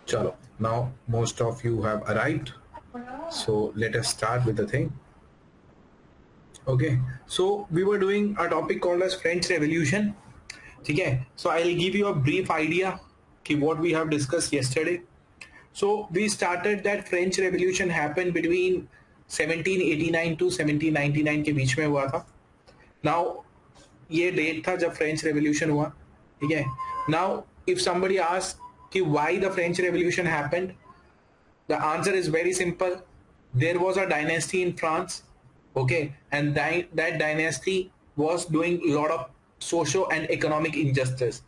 Chalo, now most of you have arrived. So let us start with the thing. Okay, so we were doing a topic called as French Revolution. Okay, so I'll give you a brief idea of what we have discussed yesterday. So we started that French Revolution happened between 1789 to 1799 के बीच में हुआ था. Now ये date था जब French revolution हुआ. ठीक है. Now if somebody asks कि why the French Revolution happened, the answer is very simple. There was a dynasty in France, okay, and that dynasty was doing a lot of social and economic injustice.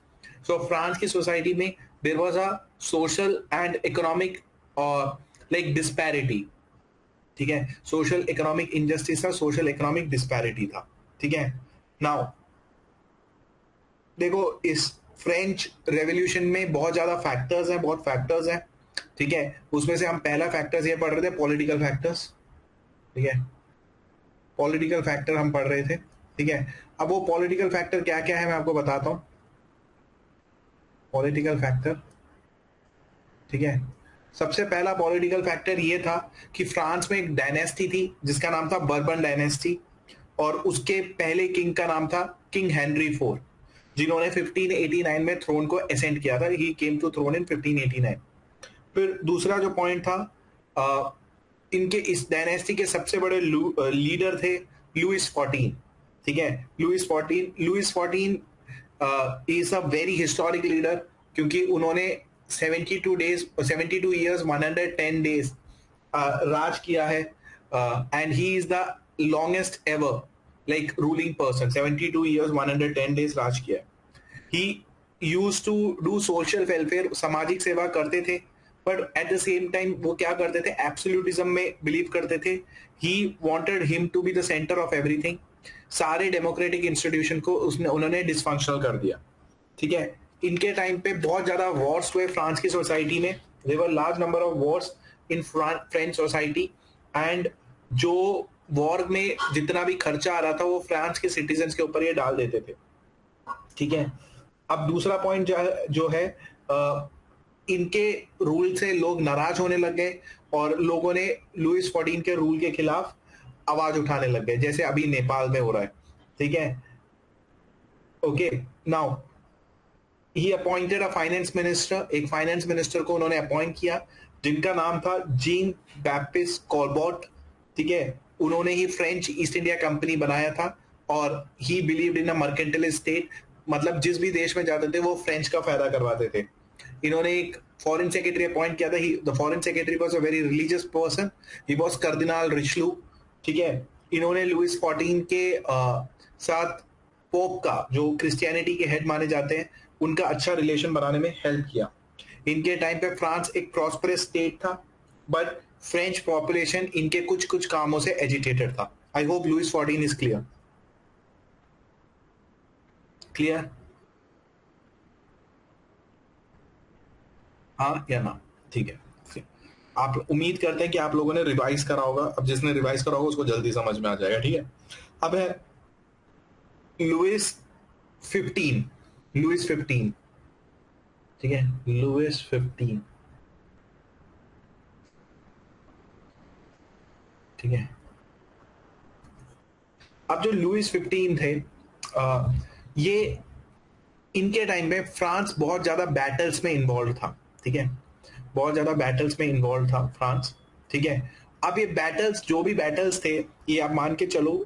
So France की society में there was a social and economic like disparity. ठीक है. Social economic injustice था, social economic disparity था. ठीक है. Now देखो इस फ्रेंच रेवोल्यूशन में बहुत ज्यादा फैक्टर्स हैं, बहुत फैक्टर्स हैं. ठीक है. उसमें से हम पहला फैक्टर्स ये पढ़ रहे थे, पॉलिटिकल फैक्टर्स. ठीक है. पॉलिटिकल फैक्टर हम पढ़ रहे थे. ठीक है. अब वो पॉलिटिकल फैक्टर क्या क्या है मैं आपको बताता हूं. पॉलिटिकल फैक्टर, ठीक है. सबसे पहला पॉलिटिकल फैक्टर ये था कि फ्रांस में एक डायनेस्टी थी जिसका नाम था बर्बन डायनेस्टी, और उसके पहले किंग का नाम था किंग हेनरी फोर, जिन्होंने 1589 में थ्रोन को असेंड किया था. ही केम टू थ्रोन इन 1589. फिर दूसरा जो पॉइंट था, इनके इस डायनेस्टी के सबसे बड़े लीडर थे लुइस 14. ठीक है. Louis 14 is a very historic leader, क्योंकि उन्होंने 72 ईयर्स 110 डेज राज किया है, and he is the longest ever like ruling person. 72 years 110 days राज किया है. He used to do social welfare, सामाजिक सेवा करते थे, but at the same time वो क्या करते थे, एब्सोल्यूटिज्म में बिलीव करते थे. He wanted him to be the centre of everything. सारे डेमोक्रेटिक इंस्टीट्यूशन को उन्होंने डिसफंक्शनल कर दिया. ठीक है. इनके टाइम पे बहुत ज्यादा वॉर्स हुए फ्रांस की सोसाइटी में. There were large number of wars in French society, and जो वॉर में जितना भी खर्चा आ रहा था वो फ्रांस के सिटीजन्स के ऊपर ये डाल देते थे. ठीक है. अब दूसरा पॉइंट जो है, इनके रूल से लोग नाराज होने लग गए और लोगों ने लुइस 14 के रूल के खिलाफ आवाज उठाने लग गए, जैसे अभी नेपाल में हो रहा है. ठीक है. Okay. Now he appointed a finance minister. एक फाइनेंस मिनिस्टर को उन्होंने अपॉइंट किया जिनका नाम था जीन बैप्टिस्ट कॉलबॉट. ठीक है. उन्होंने ही फ्रेंच ईस्ट इंडिया कंपनी बनाया था, और ही believed in a mercantile state. मतलब जिस भी देश में जाते थे वो फ्रेंच का फायदा करवाते थे. इन्होंने एक फॉरेन सेक्रेटरी अपॉइंट किया था. The foreign secretary was a very religious person. He was Cardinal Richelieu. ठीक है. इन्होंने लुइस 14 के साथ पोप का, जो क्रिश्चियनिटी के हेड माने जाते हैं, उनका अच्छा रिलेशन बनाने में हेल्प किया. इनके टाइम पे फ्रांस एक प्रॉस्परस स्टेट था, बट फ्रेंच पॉपुलेशन इनके कुछ कुछ कामों से एजिटेटेड था. I hope Louis 14 is clear. Clear? हाँ या ना? ठीक है. आप उम्मीद करते हैं कि आप लोगों ने रिवाइज करा होगा. अब जिसने रिवाइज करा होगा उसको जल्दी समझ में आ जाएगा. ठीक है. अब है लुइस 15. लुइस 15. ठीक है. लुइस 15. ठीक है. अब जो लुइस 15 थे, ये इनके टाइम पे फ्रांस बहुत ज्यादा बैटल्स में इन्वॉल्व था. ठीक है. बहुत ज्यादा बैटल्स में इन्वॉल्व था फ्रांस. ठीक है. अब ये बैटल्स, जो भी बैटल्स थे, ये आप मान के चलो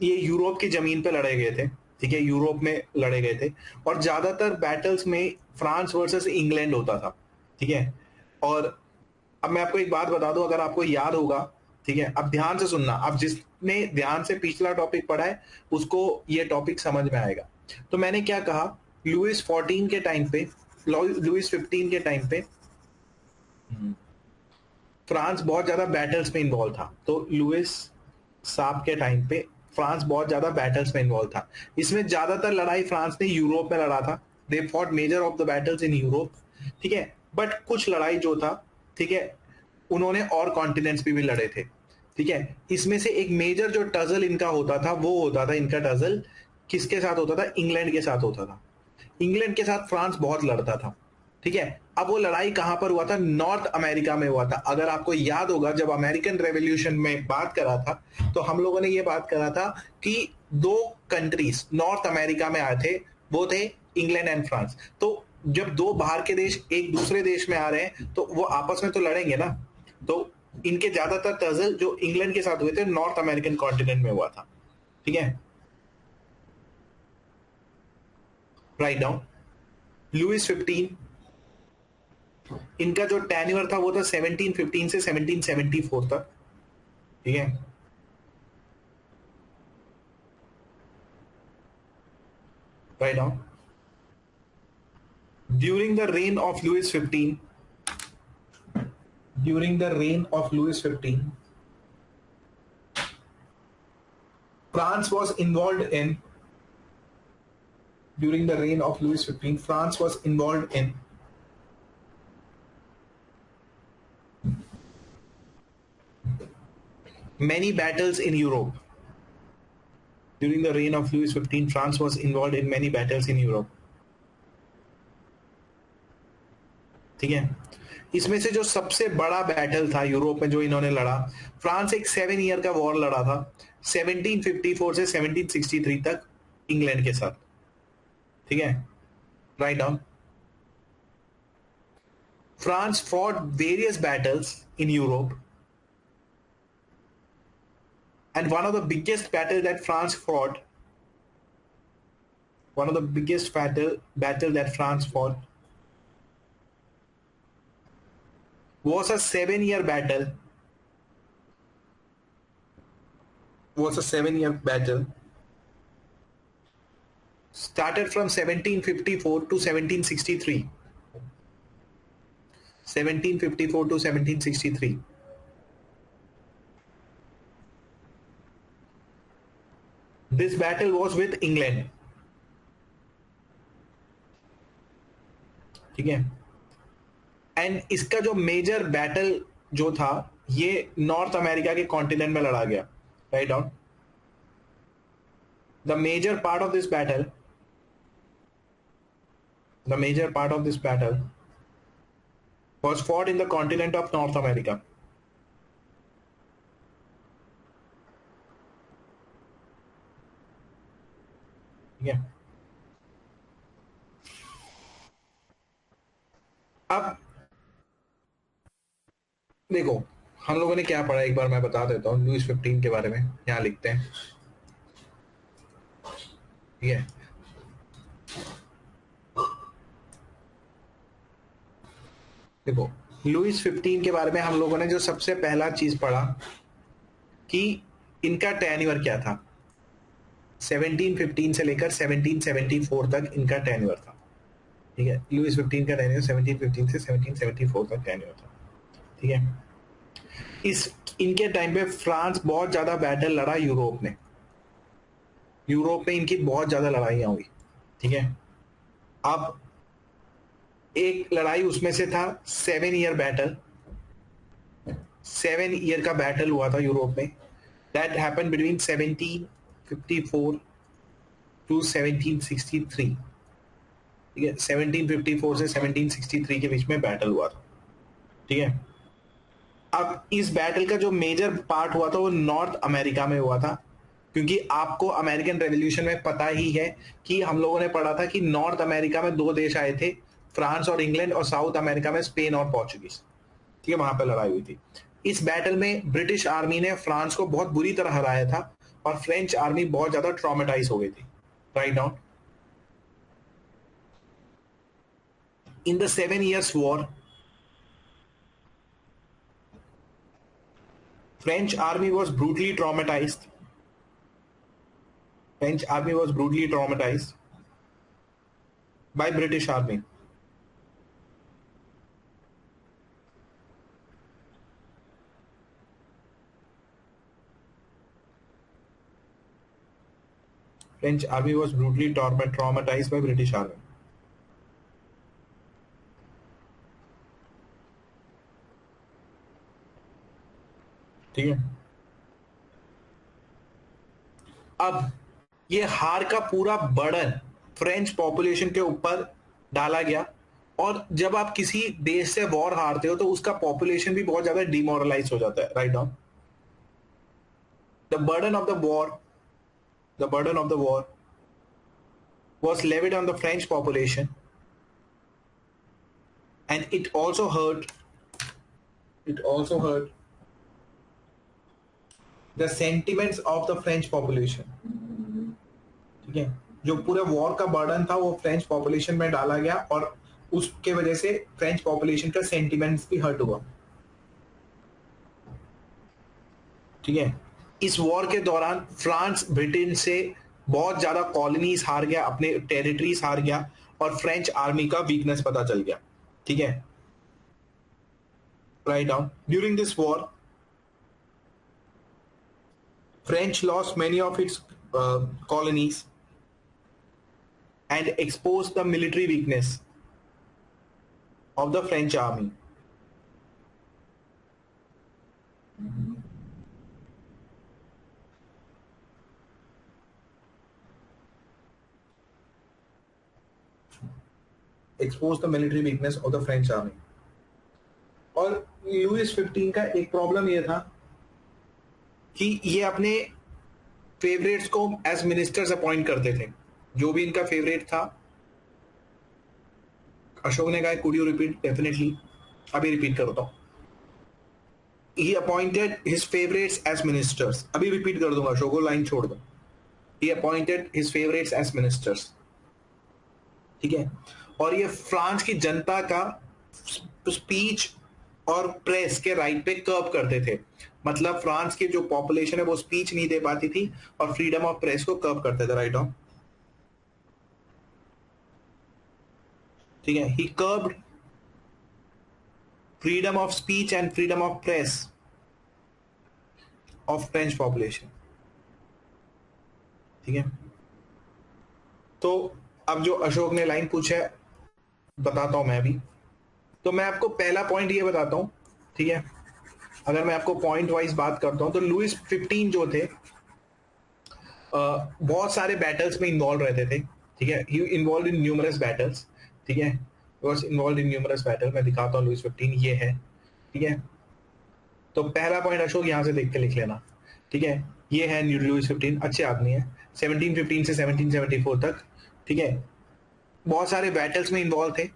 ये यूरोप की जमीन पे लड़े गए थे. ठीक है. यूरोप में लड़े गए थे, और ज्यादातर बैटल्स में फ्रांस वर्सेस इंग्लैंड होता था. ठीक है. और अब मैं आपको एक बात बता दूं, अगर आपको याद होगा, ठीक है, अब ध्यान से सुनना. अब जिसने ध्यान से पिछला टॉपिक पढ़ा है उसको ये टॉपिक समझ में आएगा. तो मैंने क्या कहा, लुइस 14 के टाइम पे, लुइस 15 के टाइम पे फ्रांस बहुत ज्यादा बैटल्स में इन्वॉल्व था. तो लुइस साहब के टाइम पे फ्रांस बहुत ज्यादा बैटल्स में इन्वॉल्व था. इसमें ज्यादातर लड़ाई फ्रांस ने यूरोप में लड़ा था. They fought measure of the battles in Europe. ठीक है. बट कुछ लड़ाई जो था, ठीक है, उन्होंने और कॉन्टिनेंट्स भी लड़े थे. ठीक है. इसमें से एक मेजर जो टजल इनका होता था, वो होता था, इनका टजल किसके साथ होता था, इंग्लैंड के साथ होता था. इंग्लैंड के साथ फ्रांस बहुत लड़ता था. ठीक है। अब वो लड़ाई कहां पर हुआ था? नॉर्थ अमेरिका में हुआ था। अगर आपको याद होगा, जब अमेरिकन रेवोल्यूशन में बात करा था तो हम लोगों ने ये बात करा था कि दो कंट्रीज नॉर्थ अमेरिका में आए थे, वो थे इंग्लैंड एंड फ्रांस। तो जब दो बाहर के देश एक दूसरे देश में आ रहे हैं तो वो आपस में तो लड़ेंगे ना। तो इनके ज्यादातर तज़ल जो इंग्लैंड के साथ हुए थे नॉर्थ अमेरिकन कॉन्टिनेंट में हुआ था। ठीक है, राइट डाउन। लुइस 15, इनका जो टेन्योर था वो था 1715 से 1774 तक। ठीक है, right down. During the reign of Louis 15, during the reign of Louis XV, France was involved in, during the reign of Louis XV, France was involved in many battles in Europe. During the reign of Louis XV, France was involved in many battles in Europe. ठीक है, इसमें से जो सबसे बड़ा battle था Europe में जो इन्होंने लड़ा, फ्रांस एक 7 ईयर का वॉर लड़ा था 1754 से 1763 तक इंग्लैंड के साथ। ठीक है, right down. France fought various battles in Europe, and one of the biggest battle that France fought, one of the biggest battle that France fought was a 7-year battle. Was a 7-year battle. Started from 1754 to 1763. 1754 to 1763. This battle was with England. ठीक है, and इसका जो major battle जो था ये north America के continent में लड़ा गया। Right down. The major part of this battle, the major part of this battle was fought in the continent of North America. ठीक है, अब देखो हम लोगों ने क्या पढ़ा, एक बार मैं बता देता हूँ लुइस 15 के बारे में। यहाँ लिखते हैं, ठीक है। देखो लुइस 15 के बारे में हम लोगों ने जो सबसे पहला चीज पढ़ा कि इनका टेन्योर क्या था। 1715 से लेकर 1774 तक इनका टेन्योर था। ठीक है, लुइस 15 का टेन्योर 1715 से 1774 तक टेन्योर था। ठीक है, इस इनके टाइम पे फ्रांस बहुत ज्यादा बैटल लड़ा यूरोप में। यूरोप में इनकी बहुत ज्यादा लड़ाइयां हुई। ठीक है, अब एक लड़ाई उसमें से था 7-year बैटल। 7 ईयर का बैटल हुआ था यूरोप में। That happen between 1754 to 1763। ठीक है, 1754 से 1763 के बीच में बैटल हुआ था। ठीक है, अब इस बैटल का जो मेजर पार्ट हुआ था वो नॉर्थ अमेरिका में हुआ था, क्योंकि आपको अमेरिकन रेवोल्यूशन में पता ही है कि हम लोगों ने पढ़ा था कि नॉर्थ अमेरिका में दो देश आए थे, फ्रांस और इंग्लैंड, और साउथ अमेरिका में स्पेन और पोर्चुगीज। ठीक है, वहां पर लड़ाई हुई थी। इस बैटल में ब्रिटिश आर्मी ने फ्रांस को बहुत बुरी तरह हराया था और फ्रेंच आर्मी बहुत ज्यादा ट्रॉमेटाइज हो गई थी। Write down. In the 7 years war, French army was brutally traumatized. French army was brutally traumatized by British army. French army was brutally traumatized by British army. ठीक है, अब ये हार का पूरा बर्डन फ्रेंच पॉपुलेशन के ऊपर डाला गया, और जब आप किसी देश से वॉर हारते हो तो उसका पॉपुलेशन भी बहुत ज्यादा डिमोरलाइज हो जाता है, right down. The burden of the war, the burden of the war was levied on the French population, and it also hurt the sentiments of the French population. ठीक है, जो पूरे वॉर का बर्डन था वो फ्रेंच पॉपुलेशन में डाला गया और उसके वजह से फ्रेंच पॉपुलेशन का सेंटिमेंट्स भी हर्ट हुआ। ठीक है, इस वॉर के दौरान फ्रांस ब्रिटेन से बहुत ज्यादा कॉलोनीज हार गया, अपने टेरिटरीज हार गया, और फ्रेंच आर्मी का वीकनेस पता चल गया। ठीक है, right down. During this war French lost many of its colonies and exposed the military weakness of the French army. Exposed the military weakness of the French army. और Louis 15 का एक problem ये था कि ये अपने फेवरेट्स को as ministers appoint करते थे। जो भी इनका फेवरेट था, अशोक ने कहा कुड यू रिपीट? डेफिनेटली, अभी रिपीट करता हूं। He appointed his favorites as ministers. अभी रिपीट कर दूंगा, अशोक को लाइन छोड़ दो। He appointed his favorites as ministers. ठीक है, और ये फ्रांस की जनता का स्पीच और प्रेस के राइट पे कर्व करते थे। मतलब फ्रांस की जो पॉपुलेशन है वो स्पीच नहीं दे पाती थी और फ्रीडम ऑफ प्रेस को कर्व करते थे, राइट ऑन। ठीक है, he curbed freedom of speech and freedom of press of French population. ठीक है, तो अब जो अशोक ने लाइन पूछा है बताता हूं मैं भी। तो मैं आपको पहला पॉइंट ये बताता हूं, ठीक है। अगर मैं आपको पॉइंट वाइज बात करता हूं तो लुइस 15 जो थे बहुत सारे बैटल्स में इन्वॉल्व रहते थे। ठीक है, ही इन्वॉल्व इन न्यूमरस बैटल्स। ठीक है, was involve in numerous battle. मैं दिखाता हूँ लुइस 15 ये है। ठीक है, तो पहला पॉइंट अशोक यहां से देख के लिख लेना। ठीक है, ये है लुइस 15, अच्छे आदमी है। 1715 से 1774 तक। ठीक है, बहुत सारे बैटल्स में इन्वॉल्व थे।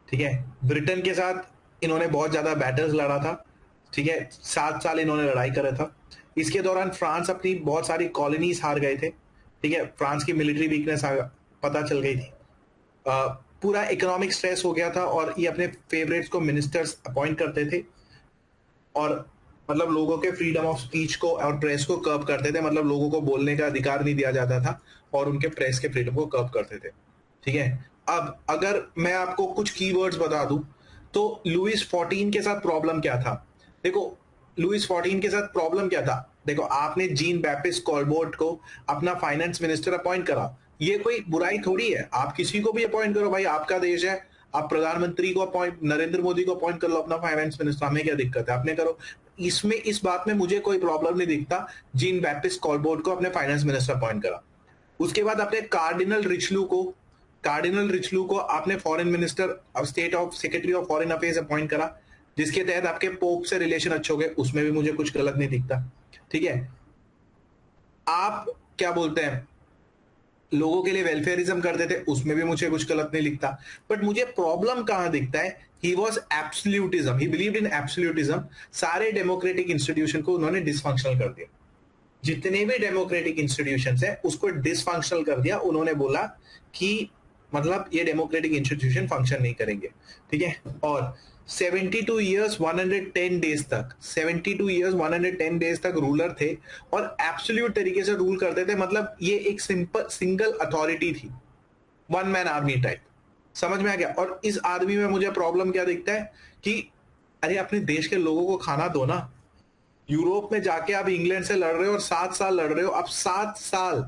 ठीक है, ब्रिटेन के साथ इन्होंने बहुत ज्यादा बैटल्स लड़ा था। ठीक है, 7 साल इन्होंने लड़ाई करा था। इसके दौरान फ्रांस अपनी बहुत सारी कॉलोनीज हार गए थे। ठीक है, फ्रांस की मिलिट्री वीकनेस पता चल गई थी। पूरा इकोनॉमिक स्ट्रेस हो गया था और ये अपने फेवरेट्स को मिनिस्टर्स अपॉइंट करते थे और मतलब लोगों के फ्रीडम ऑफ स्पीच को और प्रेस को कर्व करते थे। मतलब लोगों को बोलने का अधिकार नहीं दिया जाता था और उनके प्रेस के फ्रीडम को कर्व करते थे। ठीक है, अब अगर मैं आपको कुछ कीवर्ड्स बता दूं तो लुइस 14 के साथ प्रॉब्लम क्या था? देखो, लुइस 14 के साथ प्रॉब्लम क्या था? देखो, आपने जीन बैप्टिस्ट कॉलबोर्ट को अपना फाइनेंस मिनिस्टर अपॉइंट करा। ये कोई बुराई थोड़ी है, आप किसी को भी अपॉइंट करो भाई, आपका देश है। आप प्रधानमंत्री को अपॉइंट, नरेंद्र मोदी को अपॉइंट कर लो अपना फाइनेंस मिनिस्टर, हमें क्या दिक्कत है? आपने करो, इसमें इस बात में मुझे कोई प्रॉब्लम नहीं दिखता। जीन बैप्टिस्ट कॉलबोर्ट को अपने फाइनेंस मिनिस्टर अपॉइंट करा। उसके बाद आपने कार्डिनल रिचलू को आपने foreign minister of state of secretary of foreign affairs appoint करा, जिसके तहत आपके पोप से रिलेशन अच्छे हो गए। उसमें भी मुझे कुछ गलत नहीं दिखता। ठीक है, आप क्या बोलते हैं, लोगों के लिए वेलफेयरिज्म करते थे, उसमें भी मुझे कुछ गलत नहीं लिखता। बट मुझे प्रॉब्लम कहां दिखता है? He was absolutism, he believed in absolutism. सारे डेमोक्रेटिक इंस्टीट्यूशन को उन्होंने डिसफंक्शनल कर दिया। जितने भी डेमोक्रेटिक इंस्टीट्यूशंस है उसको डिसफंक्शनल कर दिया। उन्होंने बोला कि मतलब ये डेमोक्रेटिक इंस्टीट्यूशन फंक्शन नहीं करेंगे। ठीक है, और 72 ईयर्स 110 डेज तक, 72 ईयर्स 110 डेज तक रूलर थे और एब्सोल्यूट तरीके से रूल करते थे। मतलब ये एक सिंगल अथॉरिटी थी, वन मैन आर्मी टाइप। समझ में आ गया? और इस आदमी में मुझे प्रॉब्लम क्या दिखता है कि अरे अपने देश के लोगों को खाना दो ना। यूरोप में जाके आप इंग्लैंड से लड़ रहे हो और 7 साल लड़ रहे हो। अब 7 साल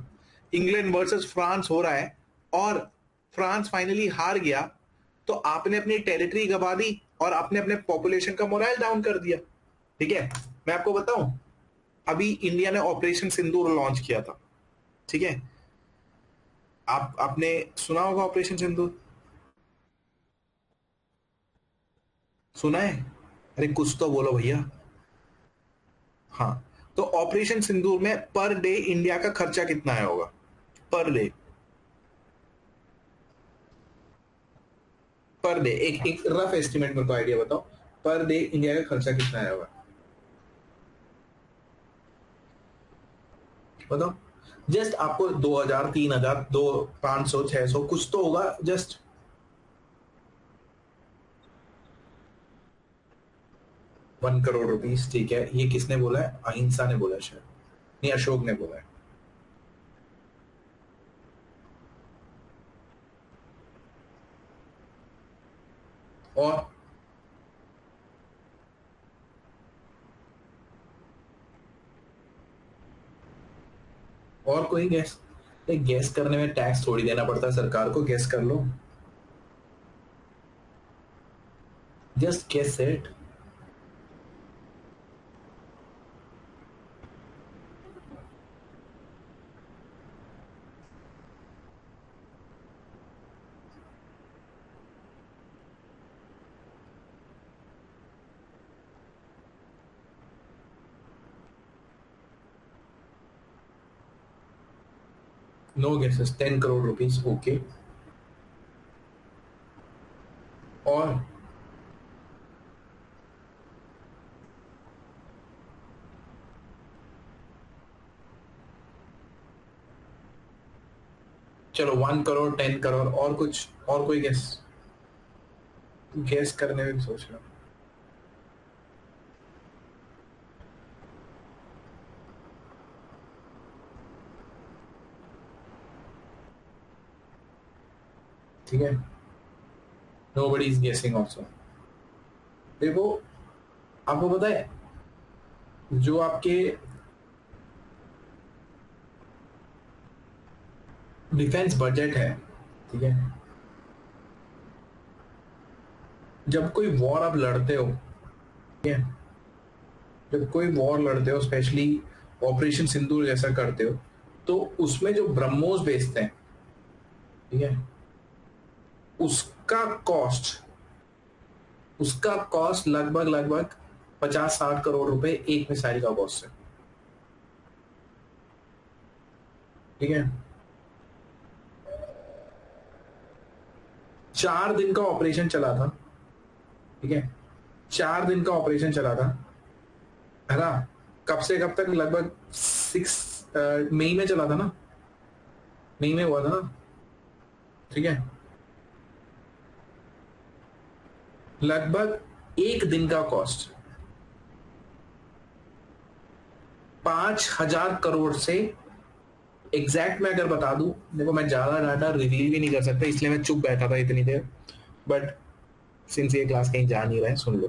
इंग्लैंड वर्सेस फ्रांस हो रहा है और फ्रांस फाइनली हार गया, तो आपने अपनी टेरिटरी गवा दी और आपने अपने पॉपुलेशन का मोरल डाउन कर दिया। ठीक है, मैं आपको बताऊं, अभी इंडिया ने ऑपरेशन सिंदूर लॉन्च किया था। ठीक है, आपने सुना होगा ऑपरेशन सिंदूर? सुना है? अरे कुछ तो बोलो भैया। हाँ, तो ऑपरेशन सिंदूर में पर डे इंडिया का खर्चा कितना आया होगा पर डे? पर डे एक एक रफ एस्टिमेट मेरे को आइडिया बताओ, पर डे इंडिया का खर्चा कितना आया होगा बताओ। जस्ट आपको 2000 3000 दो 500 600 कुछ तो होगा जस्ट। 1 करोड़ रुपीस, ठीक है। ये किसने बोला है? अहिंसा ने बोला है शायद, नहीं अशोक ने बोला है। और और कोई गैस? गैस करने में टैक्स थोड़ी देना पड़ता है सरकार को, गैस कर लो। Just guess it. No guesses, 10 crore rupees, okay. और चलो 1 करोड़, 10 करोड़, और कुछ? और कोई गैस? गैस करने में भी सोच रहा हूँ। ठीक है, नो बडी इज गेसिंग ऑल्सो। देखो, आपको पता है जो आपके डिफेंस बजट है, ठीक है, जब कोई वॉर आप लड़ते हो, ठीक है, जब कोई वॉर लड़ते हो, स्पेशली ऑपरेशन सिंदूर जैसा करते हो, तो उसमें जो ब्रह्मोस बेचते हैं, ठीक है, उसका कॉस्ट उसका कॉस्ट लगभग लगभग 50 60 करोड़ रुपए एक मिसाइल का कॉस्ट है। ठीक है, 4 दिन का ऑपरेशन चला था। ठीक है, 4 दिन का ऑपरेशन चला था, है ना? कब से कब तक? लगभग 6 मई में चला था ना, मई में हुआ था ना। ठीक है, लगभग एक दिन का कॉस्ट 5,000 करोड़ से, एग्जैक्ट मैं अगर बता दूं, देखो मैं ज्यादा डाटा रिवील भी नहीं कर सकता, इसलिए मैं चुप बैठा था इतनी देर, बट सिंस ये क्लास कहीं जा नहीं रहा है, सुन लो।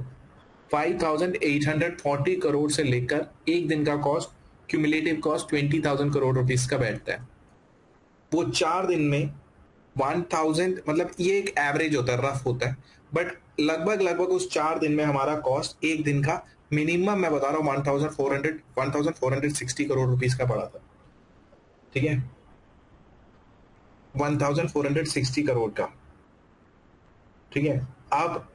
5,840 करोड़ से लेकर एक दिन का cost, cumulative cost 20,000 crore rupees का बैठता है। वो 4 दिन में 1,000, मतलब ये एक एवरेज होता है, रफ होता है, बट लगभग लगभग उस 4 दिन में हमारा कॉस्ट एक दिन का मिनिमम, मैं बता रहा हूँ, 1,460 करोड़ रुपीज का पड़ा था। ठीक है, 1,460 करोड़ का। ठीक है, अब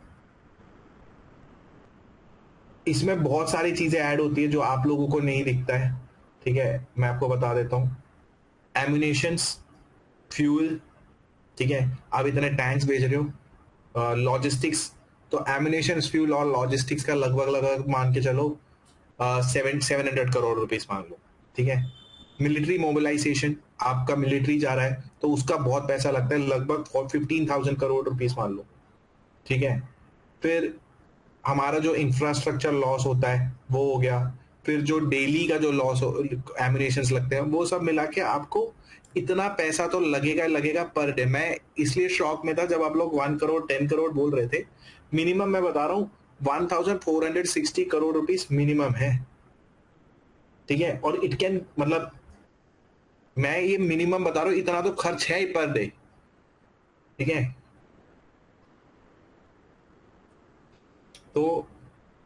इसमें बहुत सारी चीजें ऐड होती है जो आप लोगों को नहीं दिखता है। ठीक है, मैं आपको बता देता हूँ। एम्यूनेशंस, फ्यूल, ठीक है, आप इतने टैंक्स भेज रहे हो, लॉजिस्टिक्स, तो एम्यूनेशन, फ्यूल और लॉजिस्टिक्स का लगभग लगभग मान के चलो 700 करोड़ रुपीज मान लो। ठीक है, मिलिट्री मोबिलाइजेशन, आपका मिलिट्री जा रहा है तो उसका बहुत पैसा लगता है, लगभग 15,000 करोड़ रुपीज मान लो। ठीक है, फिर हमारा जो इंफ्रास्ट्रक्चर लॉस होता है वो हो गया, फिर जो डेली का जो लॉस एमिनेशंस लगते हैं, वो सब मिला के आपको इतना पैसा तो लगेगा लगेगा पर डे। मैं इसलिए शॉक में था जब आप लोग 1 करोड़ 10 करोड़ बोल रहे थे। मिनिमम मैं बता रहा हूँ 1,460 करोड़ रुपीज मिनिमम है। ठीक है, और इट कैन, मतलब मैं ये मिनिमम बता रहा हूँ, इतना तो खर्च है ही पर डे। ठीक है, तो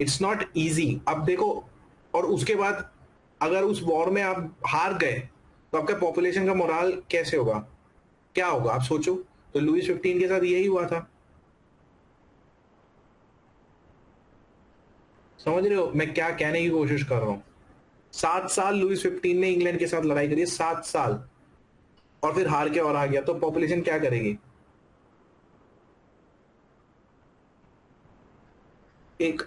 इट्स नॉट इजी। अब देखो, और उसके बाद अगर उस वॉर में आप हार गए तो आपका पॉपुलेशन का मोराल कैसे होगा, क्या होगा आप सोचो। तो लुईस 15 के साथ यही हुआ था। समझ रहे हो मैं क्या कहने की कोशिश कर रहा हूं? 7 साल लुइस 15 ने इंग्लैंड के साथ लड़ाई करी है, 7 साल, और फिर हार के और आ गया, तो पॉपुलेशन क्या करेगी? एक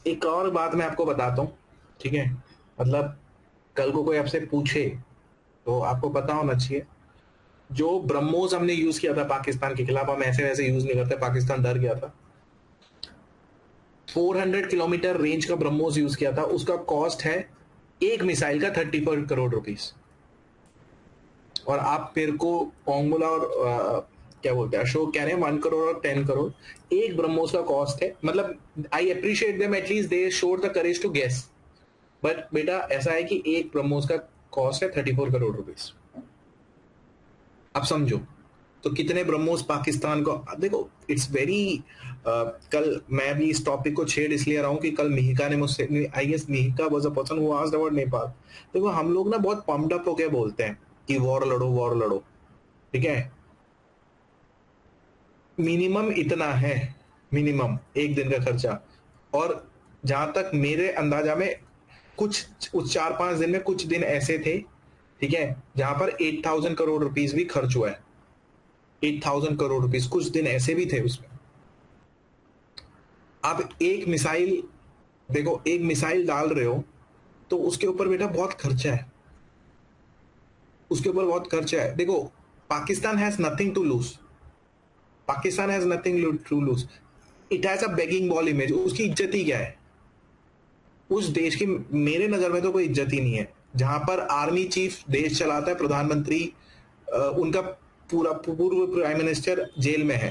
एक और बात मैं आपको बताता हूँ, ठीक है? मतलब कल को कोई आपसे पूछे तो आपको पता होना चाहिए, जो ब्रह्मोस हमने यूज किया था पाकिस्तान के खिलाफ, हम ऐसे वैसे यूज नहीं करते, पाकिस्तान डर गया था। 400 किलोमीटर रेंज का ब्रह्मोस यूज किया था, उसका कॉस्ट है एक मिसाइल का 34 करोड़ रुपीस। और आप मेरे को पोंगुला और क्या बोलते हैं, अशोक कह रहे हैं 1 करोड़ और 10 करोड़ एक ब्रह्मोस का कॉस्ट है। मतलब I appreciate them, at least they showed the courage to guess. But बेटा ऐसा है कि एक ब्रह्मोस का कॉस्ट है 34 करोड़ रुपीस। अब समझो तो कितने ब्रह्मोस पाकिस्तान को, देखो इट्स वेरी, कल मैं भी इस टॉपिक को छेड़ इसलिए रहा हूं कि कल मिहिका ने मुझसे, I guess Mihika was a person who asked about Nepal. देखो हम लोग ना बहुत पम्प्ड अप होके बोलते हैं कि वॉर लड़ो वॉर लड़ो, ठीक है? मिनिमम इतना है, मिनिमम एक दिन का खर्चा। और जहां तक मेरे अंदाजा में कुछ उस 4-5 दिन में कुछ दिन ऐसे थे, ठीक है, जहां पर 8,000 करोड़ रुपीस भी खर्च हुआ है। 8,000 करोड़ रुपीस कुछ दिन ऐसे भी थे उसमें। आप एक मिसाइल, देखो एक मिसाइल डाल रहे हो तो उसके ऊपर बेटा बहुत खर्चा है, उसके ऊपर बहुत खर्चा है। देखो Pakistan has nothing to lose, Pakistan has nothing to lose, it has a begging bowl image. उसकी इज्जत ही क्या है उस देश की? मेरे नजर में तो कोई इज्जत ही नहीं है। जहां पर आर्मी चीफ देश चलाता है, प्रधानमंत्री, उनका पूरा पूर्व प्राइम मिनिस्टर जेल में है,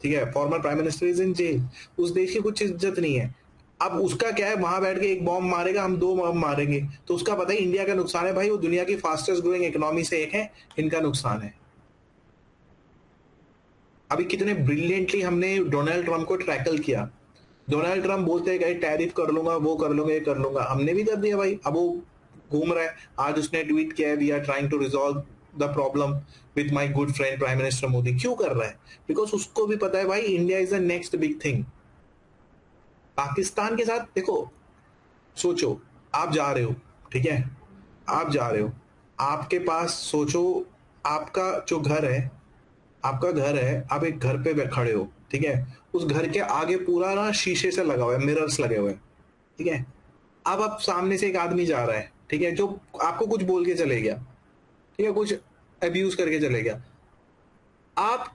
ठीक है, former prime minister is in jail, उस देश की कुछ इज्जत नहीं है। अब उसका क्या है, वहां बैठ के एक बॉम्ब मारेगा, हम 2 बॉम्ब मारेंगे, तो उसका पता है इंडिया का नुकसान है भाई, वो दुनिया की फास्टेस्ट ग्रोइंग इकोनॉमी से एक है, इनका नुकसान है। अभी कितने ब्रिलियंटली हमने डोनाल्ड ट्रंप को टैकल किया। डोनाल्ड ट्रंप बोलते हैं टैरिफ कर लूंगा, वो कर लूंगा, ये कर लूंगा, हमने भी कर दिया भाई। अब वो घूम रहा है, आज उसने ट्वीट किया है, we are trying to resolve the problem with my good friend prime minister Modi. क्यों कर रहा है? बिकॉज उसको भी पता है भाई India is the next big thing. Pakistan के साथ देखो, सोचो आप जा रहे हो, ठीक है, आप जा रहे हो, आपके पास सोचो, आपका जो घर है, आपका घर है, आप एक घर पे खड़े हो, ठीक है, उस घर के आगे पूरा ना शीशे से लगा हुआ है, मिरर्स लगे हुए हैं, ठीक है। अब आप सामने से एक आदमी जा रहा है, ठीक है, जो आपको कुछ बोल के चले गया, ठीक है, कुछ अब्यूज करके चले गया, आप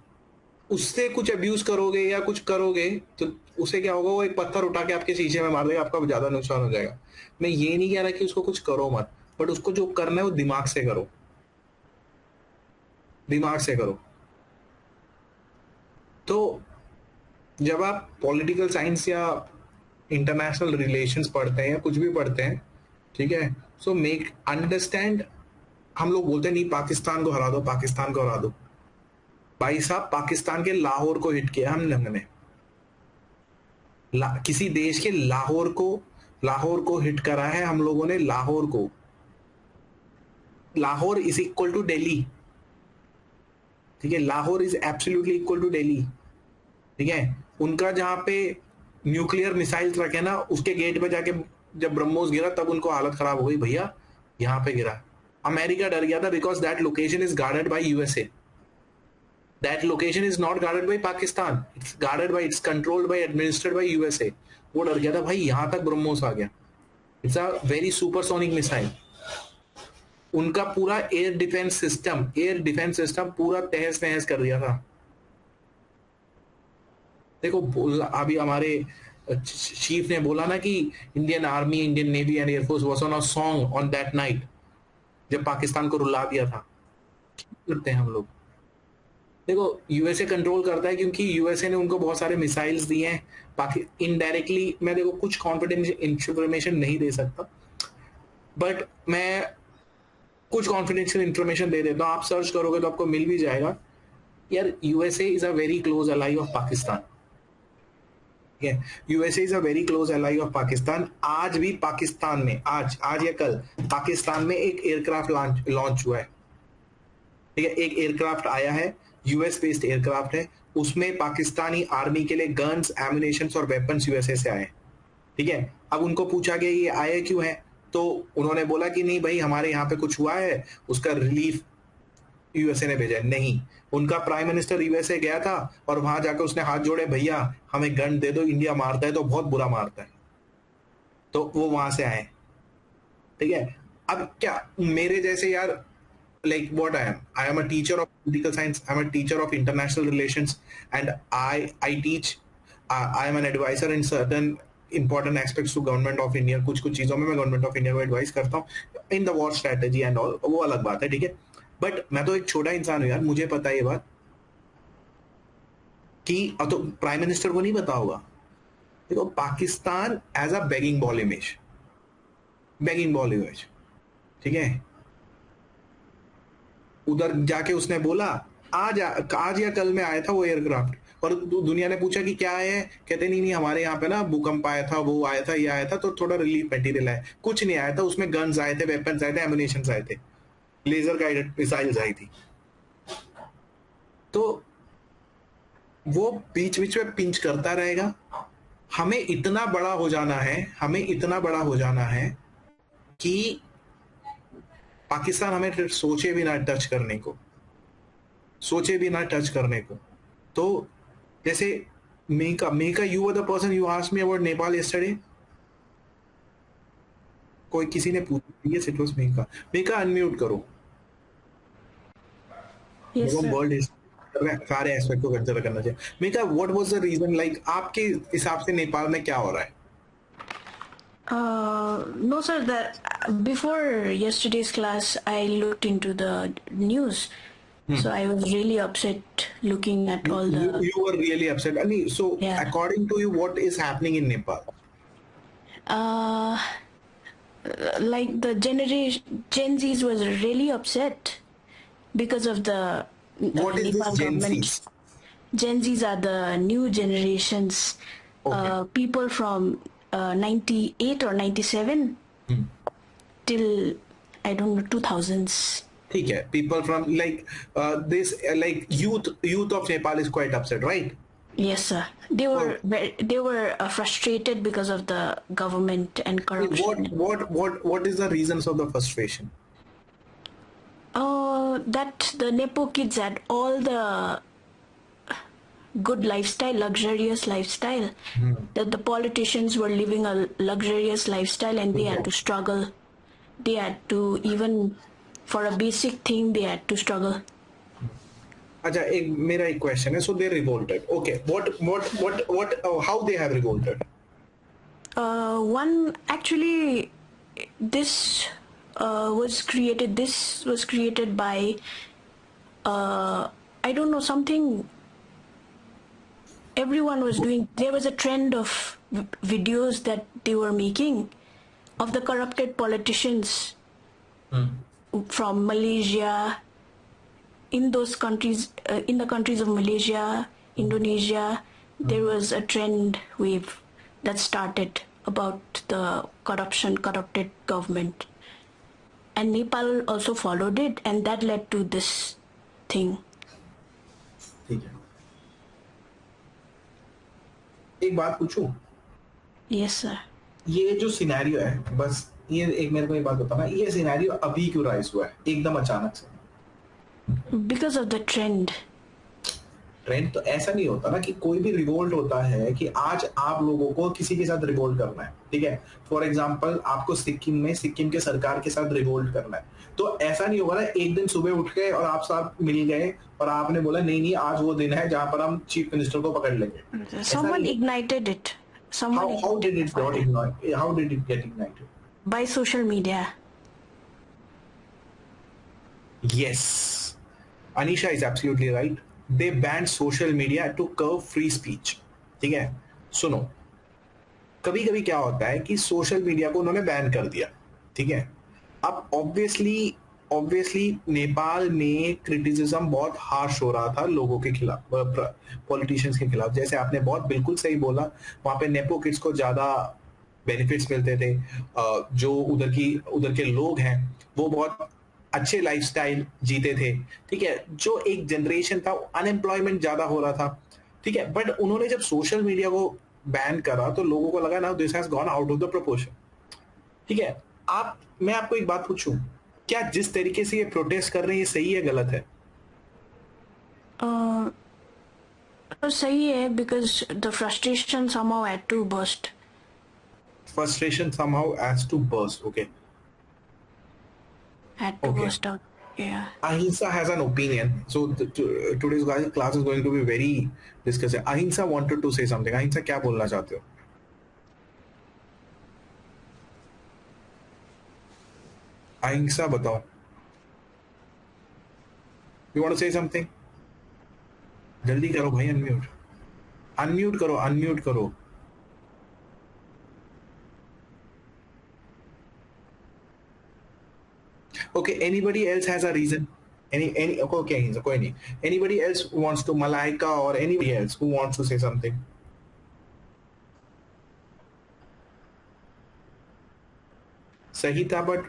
उससे कुछ अब्यूज करोगे या कुछ करोगे तो उसे क्या होगा, वो एक पत्थर उठा के आपके शीशे में मार देगा, आपका ज्यादा नुकसान हो जाएगा। मैं ये नहीं कह रहा कि उसको कुछ करो मत, बट उसको जो करना है वो दिमाग से करो, दिमाग से करो। तो जब आप पॉलिटिकल साइंस या इंटरनेशनल रिलेशंस पढ़ते हैं या कुछ भी पढ़ते हैं, ठीक है, सो मेक अंडरस्टैंड। हम लोग बोलते हैं नहीं पाकिस्तान को हरा दो, पाकिस्तान को हरा दो। भाई साहब पाकिस्तान के लाहौर को हिट किया हम लोगों ने, किसी देश के लाहौर को हिट करा है हम लोगों ने, लाहौर को। Lahore is equal to Delhi, ठीक है, Lahore is absolutely equal to Delhi, ठीक है। उनका जहां पे न्यूक्लियर मिसाइल्स रखे ना, उसके गेट पे जाके जब ब्रह्मोस गिरा तब उनको हालत खराब हो गई, भैया यहाँ पे गिरा। अमेरिका डर गया था because that location is guarded by USA, that location is not guarded by Pakistan, it's guarded by, it's controlled by, administered by USA. वो डर गया था भाई यहाँ तक ब्रह्मोस आ गया, it's a very supersonic missile. उनका पूरा एयर डिफेंस सिस्टम पूरा तहस नहस कर दिया था। देखो अभी हमारे चीफ ने बोला ना कि Indian army, Indian navy and air force was on a song on that night, जब पाकिस्तान को रुला दिया था। करते हैं हम लोग, देखो यूएसए कंट्रोल करता है क्योंकि यूएसए ने उनको बहुत सारे मिसाइल्स दिए हैं। बाकी इनडायरेक्टली मैं देखो कुछ कॉन्फिडेंशियल इंफॉर्मेशन नहीं दे सकता, बट मैं कुछ कॉन्फिडेंशियल इंफॉर्मेशन दे देता हूँ, आप सर्च करोगे तो आपको मिल भी जाएगा। यार USA is a very close ally of Pakistan, USA is a very close ally of Pakistan. आज भी पाकिस्तान में, आज या कल पाकिस्तान में एक एयरक्राफ्ट लॉन्च हुआ है, ठीक है, एक एयरक्राफ्ट आया है, यूएस बेस्ड एयरक्राफ्ट है, उसमें पाकिस्तानी आर्मी के लिए गन्स, एम्युनिशन और वेपन्स यूएसए से आए, ठीक है। अब उनको पूछा गया ये आए क्यों है, तो उन्होंने बोला कि नहीं भाई हमारे यहाँ पे कुछ हुआ है, उसका रिलीफ यूएसए ने भेजा। नहीं, उनका प्राइम मिनिस्टर यूएसए गया था और वहां जाकर उसने हाथ जोड़े, भैया हमें गन दे दो, इंडिया मारता है तो बहुत बुरा मारता है, तो वो वहां से आए। ठीक है। अब क्या मेरे जैसे यार, like what I am a teacher of political science, I'm a teacher of international relations, and I teach, I am an advisor in certain important aspects to government of India। कुछ कुछ चीजों में मैं गवर्नमेंट ऑफ इंडिया को advice करता हूँ in the war strategy and all, वो अलग बात है। ठीक है, बट मैं तो एक छोटा इंसान हूँ यार, मुझे पता है ये बात कि अब तो प्राइम मिनिस्टर को नहीं पता होगा। देखो Pakistan as a begging bowl image, begging bowl image, ठीक है। उधर जाके उसने बोला आज या कल में आया था वो एयरक्राफ्ट, और दुनिया ने पूछा कि क्या है, कहते नहीं नहीं हमारे यहाँ पे ना भूकंप आया था, वो आया था, ये आया था, तो थोड़ा रिलीफ मटेरियल आया। कुछ नहीं आया था उसमें, गन्स आए थे, वेपन्स आए थे, एमुनेशन आए थे, लेजर गाइडेड मिसाइल्स आई थी। तो वो बीच बीच में पिंच करता रहेगा। हमें इतना बड़ा हो जाना है, हमें इतना बड़ा हो जाना है कि पाकिस्तान हमें सोचे भी ना टच करने को, सोचे भी ना टच करने को। तो जैसे Meka you were the person you asked me about Nepal yesterday. कोई किसी ने पूछा, yes it was Meka. Meka unmute करो। Yes, sir. वर्ल्ड सारे एस्पेक्ट को कंसिडर करना चाहिए। Meka what was the reason, like आपके हिसाब से नेपाल में क्या हो रहा है? No, sir. Before yesterday's class, I looked into the news. So I was really upset looking at all the. You were really upset. Ani, so Yeah. according to you, what is happening in Nepal? Like the Gen Zs was really upset because of the What is Nepal this Gen government. Zs? Gen Zs are the new generations. Okay. People from 98 or 97 till I don't know 2000s. ठीक है, people from like this like youth of Nepal is quite upset, right? Yes, sir. They were frustrated because of the government and corruption. What is the reasons of the frustration? That the Nepo kids had all the good lifestyle, luxurious lifestyle. That the politicians were living a luxurious lifestyle and they had to struggle. They had to, even for a basic thing, they had to struggle. अच्छा, मेरा एक question है। So they revolted. Okay, what how they have revolted? One actually, this was created. This was created by I don't know, something. Everyone was doing. There was a trend of videos that they were making of the corrupted politicians from Malaysia. In those countries, in the countries of Malaysia, Indonesia, there was a trend wave that started about the corrupted government. And Nepal also followed it, and that led to this thing. ठीक है, एक बात पूछूं? Yes, sir. ये जो scenario है, बस ये एक मेरे को एक बात बताना, ये सिनेरियो अभी क्यों राइज हुआ है एकदम अचानक से? Because of the trend. Trend तो ऐसा नहीं होता ना कि कोई भी रिवोल्ट होता है कि आज आप लोगों को किसी के साथ रिवोल्ट करना है। ठीक है, फॉर एग्जांपल आपको सिक्किम में सिक्किम के सरकार के साथ रिवोल्ट करना है, तो ऐसा नहीं होगा ना एक दिन सुबह उठ के और आप साथ मिल गए और आपने बोला नहीं नहीं आज वो दिन है जहां पर हम चीफ मिनिस्टर को पकड़ लेंगे। Someone ignited it. How did it got ignited? How did it get ignited? By social media. Yes, Anisha is absolutely right. They banned social media to curb free speech. ठीक है, सुनो, कभी कभी क्या होता है कि सोशल मीडिया को उन्होंने बैन कर दिया। ठीक है, अब ऑब्वियसली नेपाल में क्रिटिसिज्म बहुत हार्श हो रहा था लोगों के खिलाफ, पॉलिटिशियंस के खिलाफ। जैसे आपने बहुत बिल्कुल सही बोला, वहां पे नेपो किड्स को ज्यादा बेनिफिट्स मिलते थे, जो उधर के लोग हैं वो बहुत अच्छे लाइफस्टाइल जीते थे। ठीक है, जो एक जनरेशन था अनएम्प्लॉयमेंट ज्यादा हो रहा था। ठीक है, बट उन्होंने जब सोशल मीडिया को बैन करा तो लोगों को लगा ना this has gone out of the proportion. ठीक है, मैं आपको एक बात पूछूं, क्या जिस तरीके से ये प्रोटेस्ट कर रहे हैं ये सही है गलत है? तो सही है, because the frustration somehow had to burst. Frustration somehow has to burst. Okay. Had to Okay. burst out. Yeah. Ahimsa has an opinion. So today's class is going to be very discussive. Ahimsa wanted to say something. Ahimsa, क्या बोलना चाहते हो? Ahimsa बताओ. You want to say something? जल्दी करो भाई, unmute unmute करो. Okay, anybody else has a reason? Any okay, कोई नहीं. Anybody else who wants to, Malaika or anybody else who wants to say something? सही था but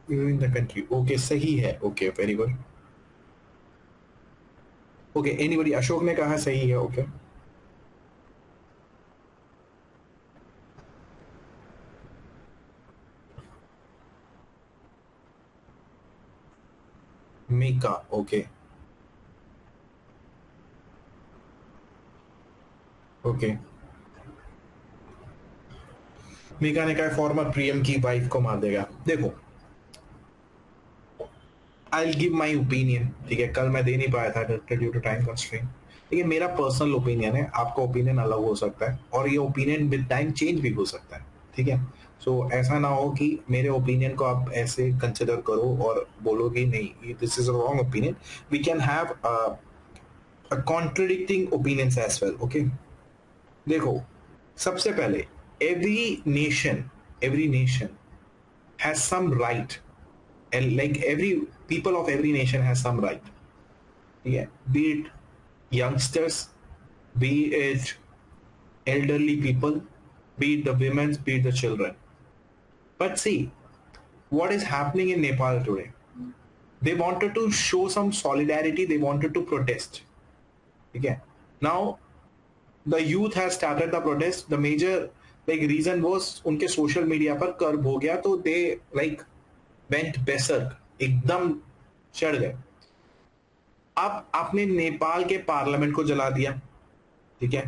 in the country. Okay, सही है. Okay, very good. Okay, anybody? Ashok ने कहा सही है. Okay. Mika, okay. Okay. Mika ने कहा फॉर्मर पीएम की वाइफ को मार देगा. देखो, I will give my opinion. ठीक है, कल मैं दे नहीं पाया था ड्यू टू टाइम कंस्ट्रेंट. देखिए, मेरा पर्सनल ओपिनियन है, आपका ओपिनियन अलग हो सकता है और ये ओपिनियन विद टाइम चेंज भी हो सकता है. ठीक है, सो ऐसा ना हो कि मेरे ओपिनियन को आप ऐसे कंसिडर करो और बोलो कि नहीं this is a wrong opinion. We can have contradicting opinions as well. Okay, देखो, सबसे पहले every nation has some right, and like every people of every nation has some right. Yeah, be it youngsters, be it elderly people, be it the women, be it the children. But see what is happening in Nepal today. They wanted to show some solidarity, they wanted to protest. Okay, now the youth has started the protest. The major reason वो उनके social media पर curve हो गया, तो they went बेसर्क, एकदम चढ़ गए. अब आपने नेपाल के पार्लियामेंट को जला दिया. ठीक है,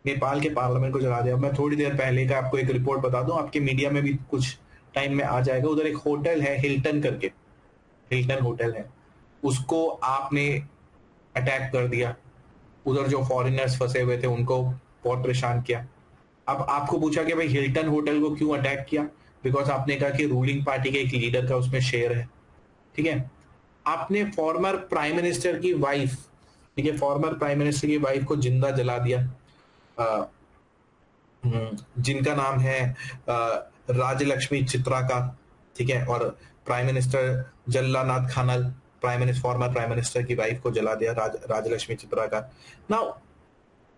नेपाल के पार्लियामेंट को जला दिया. मैं थोड़ी देर पहले का आपको एक रिपोर्ट बता दूं, आपके मीडिया में भी कुछ टाइम में आ जाएगा. उधर एक होटल है हिल्टन करके, हिल्टन होटल है, उसको आपने अटैक कर दिया. उधर जो फॉरेनर्स फंसे हुए थे उनको बहुत परेशान किया. अब आपको पूछा कि भाई हिल्टन होटल को क्यों अटैक किया? बिकॉज आपने कहा कि रूलिंग पार्टी के एक लीडर का उसमें शेयर है. ठीक है, आपने फॉर्मर प्राइम मिनिस्टर की वाइफ, ठीक है, फॉर्मर प्राइम मिनिस्टर की वाइफ को जिंदा जला दिया, जिनका नाम है राजलक्ष्मी चित्राका. ठीक है, और prime minister Jhalanath Khanal, former prime minister की वाइफ को जला दिया, राजलक्ष्मी चित्राका. नाउ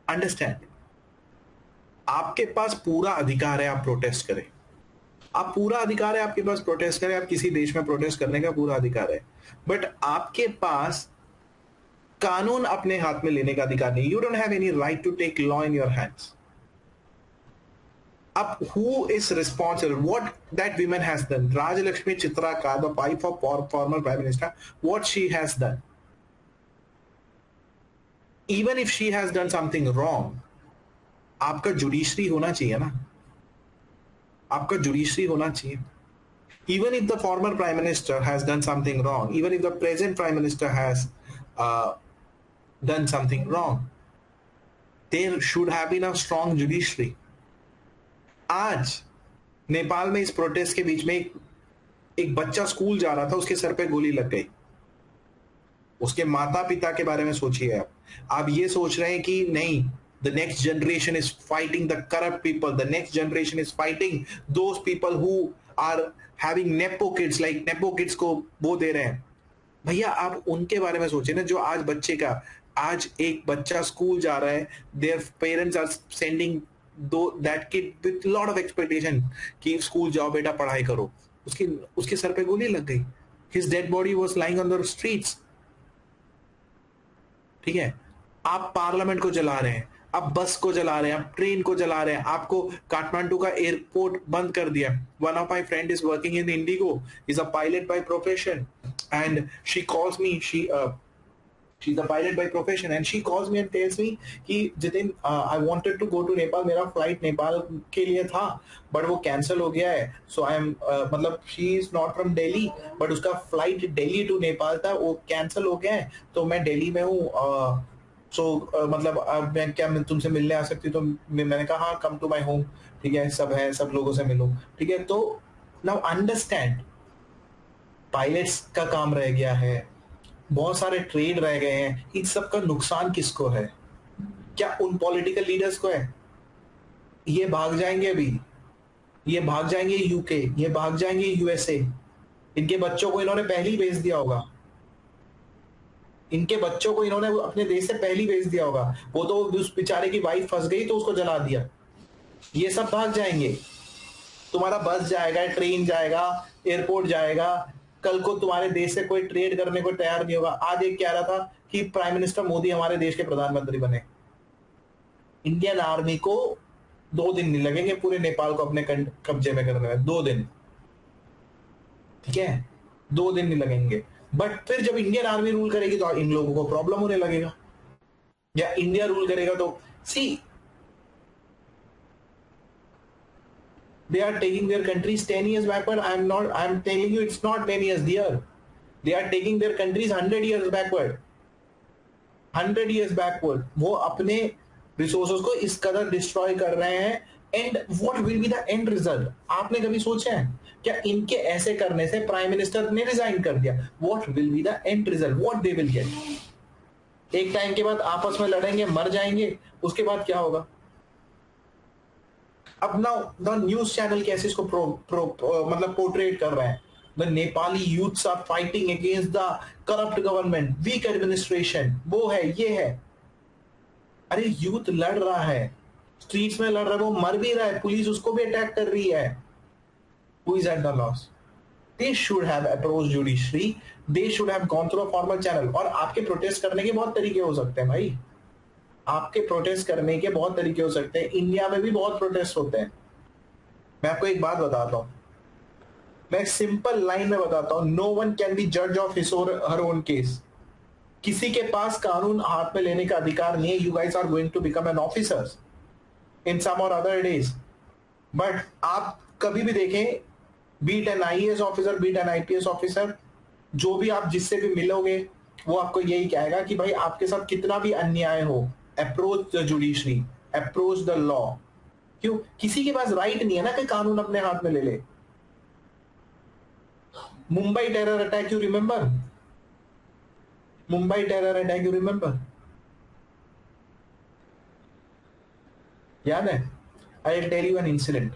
अंडरस्टैंड, आपके पास पूरा अधिकार है आप प्रोटेस्ट करें. आप पूरा अधिकार है आपके पास प्रोटेस्ट करें, आप किसी देश में प्रोटेस्ट करने का पूरा अधिकार है. बट आपके पास कानून अपने हाथ में लेने का अधिकार नहीं. You don't have any right to take law in your hands. अब who is responsible what that women has done? Rajlakshmi Chitrakar, the wife of former prime minister, what she has done? Even if she has done something wrong, आपका judiciary होना चाहिए ना, आपका judiciary होना चाहिए. Even if the former prime minister has done something wrong, even if the present prime minister has done something wrong, there should have been a strong judiciary. आज नेपाल में इस प्रोटेस्ट के बीच में एक बच्चा स्कूल जा रहा था, उसके सर पे गोली लग गई. उसके माता पिता के बारे में सोचिए. आप ये सोच रहे हैं कि नहीं, the next generation is fighting the corrupt people, the next generation is fighting those people who are having nepo kids, like nepo kids को वो दे रहे हैं. भैया आप उनके बारे में सोचिए ना, जो आज बच्चे का, आज एक बच्चा स्कूल जा रहा है, their parents are sending that kid with lot of expectation कि स्कूल जाओ बेटा पढ़ाई करो, उसके सर पे गोली लग गई. his dead body was lying on the streets. ठीक है, आप पार्लियामेंट को जला रहे हैं, आप बस को जला रहे हैं, आप ट्रेन को जला रहे हैं, आपको काठमांडू का एयरपोर्ट बंद कर दिया। One of my friend is working in Indigo, is a pilot by profession, and she calls me, she's a pilot by profession, and she calls me and tells me कि Jitin, I wanted to go to Nepal, मेरा flight Nepal के लिए था but वो cancel हो गया है, सो I am, मतलब she is not from Delhi but उसका फ्लाइट दिल्ली टू नेपाल था, वो कैंसिल हो गया है, तो मैं दिल्ली में हूँ, मतलब अब मैं क्या, मैं तुमसे मिलने आ सकती हूँ? तो मैंने कहा हाँ, कम टू माई होम, ठीक है, सब है, सब लोगों से मिलो, ठीक है। तो नाउ अंडरस्टैंड, पायलट्स का काम रह गया है, बहुत सारे ट्रेड रह गए हैं, इन सब का नुकसान किसको है? क्या उन पॉलिटिकल लीडर्स को है? ये भाग जाएंगे अभी, ये भाग जाएंगे यूके, ये भाग जाएंगे यूएसए, इनके बच्चों को इन्होंने पहले ही भेज दिया होगा, इनके बच्चों को इन्होंने अपने देश से पहले ही भेज दिया होगा, वो तो उस बेचारे की वाइफ फंस गई तो उसको जला दिया, ये सब भाग जाएंगे। तुम्हारा बस जाएगा, ट्रेन जाएगा, एयरपोर्ट जाएगा, कल को तुम्हारे देश से कोई ट्रेड करने को तैयार नहीं होगा। आज एक कह रहा था कि प्राइम मिनिस्टर मोदी हमारे देश के प्रधानमंत्री बने, इंडियन आर्मी को 2 दिन नहीं लगेंगे पूरे नेपाल को अपने कब्जे में करने में, 2 दिन, ठीक है, 2 दिन नहीं लगेंगे। बट फिर जब इंडियन आर्मी रूल करेगी तो इन लोगों को प्रॉब्लम होने लगेगा, या इंडिया रूल करेगा तो सी, they are taking their countries 10 years backward. I'm telling you, it's not 10 years, dear. They are taking their countries 100 years backward. 100 years backward. वो अपने रिसोर्सेज को इस कदर डिस्ट्रॉय कर रहे हैं, and what will be the end result? आपने कभी सोचा है क्या इनके ऐसे करने से प्राइम मिनिस्टर ने रिजाइन कर दिया, what will be the end result, what they will get? एक टाइम के बाद आपस में लड़ेंगे, मर जाएंगे, उसके बाद क्या होगा? अब ना द न्यूज चैनल कैसे इसको मतलब पोर्ट्रेट कर रहे हैं, the Nepali youths are fighting against the corrupt government, weak administration, वो है, ये है। अरे यूथ लड़ रहा है, स्ट्रीट्स में लड़ रहा है, वो मर भी रहा है, पुलिस उसको भी अटैक कर रही है, who is at the loss? They should have approached judiciary, they should have gone through a formal channel. और आपके प्रोटेस्ट करने के बहुत तरीके हो सकते हैं भाई, आपके प्रोटेस्ट करने के बहुत तरीके हो सकते हैं, इंडिया में भी बहुत प्रोटेस्ट होते हैं। मैं आपको एक बात बताता हूं, मैं सिंपल लाइन में बताता हूं, नो वन कैन बी जज ऑफ हिज और हर ओन केस। किसी के पास कानून हाथ में लेने का अधिकार नहीं है। You guys are going to become an officers in some or other days, but आप कभी भी देखें, be it an IAS officer, be it an IPS officer, जो भी आप जिससे भी मिलोगे वो आपको यही कहेगा कि भाई आपके साथ कितना भी अन्याय हो, approach the judiciary, approach the law. क्यों? किसी के पास राइट नहीं है ना कि कानून अपने हाथ में ले ले। Mumbai terror attack, you remember? Mumbai terror attack, you remember? याद है? I will tell you an incident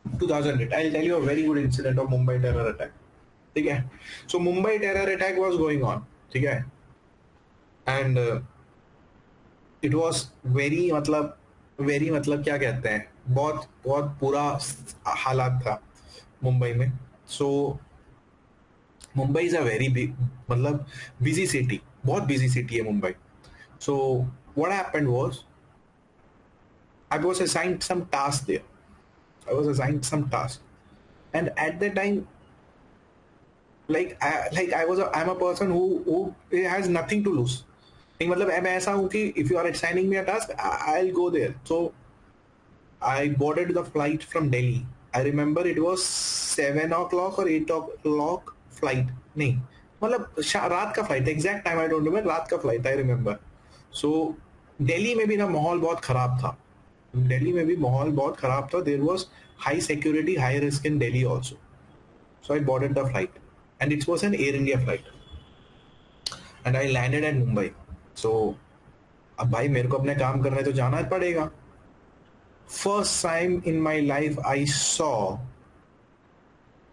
2008, I will tell you a very good incident of Mumbai terror attack, ठीक है। So Mumbai terror attack was going on, ठीक है, and it was very, मतलब क्या कहते हैं, बहुत बहुत बुरा हालात था मुंबई में। So Mumbai is a very big, मतलब बिजी सिटी, बहुत बिजी सिटी है Mumbai. So what happened was, I was assigned some task there, I was assigned some task, and at that time, I'm a person who has nothing to lose. मतलब मैं ऐसा हूँ कि if you are assigning me a task, I'll go there. So I boarded the flight from Delhi. I remember it was 7 o'clock or 8 o'clock flight. नहीं, मतलब रात का flight, exact time I don't remember, रात का flight I remember. सो दिल्ली में भी ना माहौल बहुत खराब था, दिल्ली में भी माहौल बहुत खराब था, there was high security, high risk in Delhi also. So I boarded the flight and it was an Air India flight and I landed at Mumbai. So अब भाई मेरे को अपने काम करने तो जाना पड़ेगा। First time in my life I saw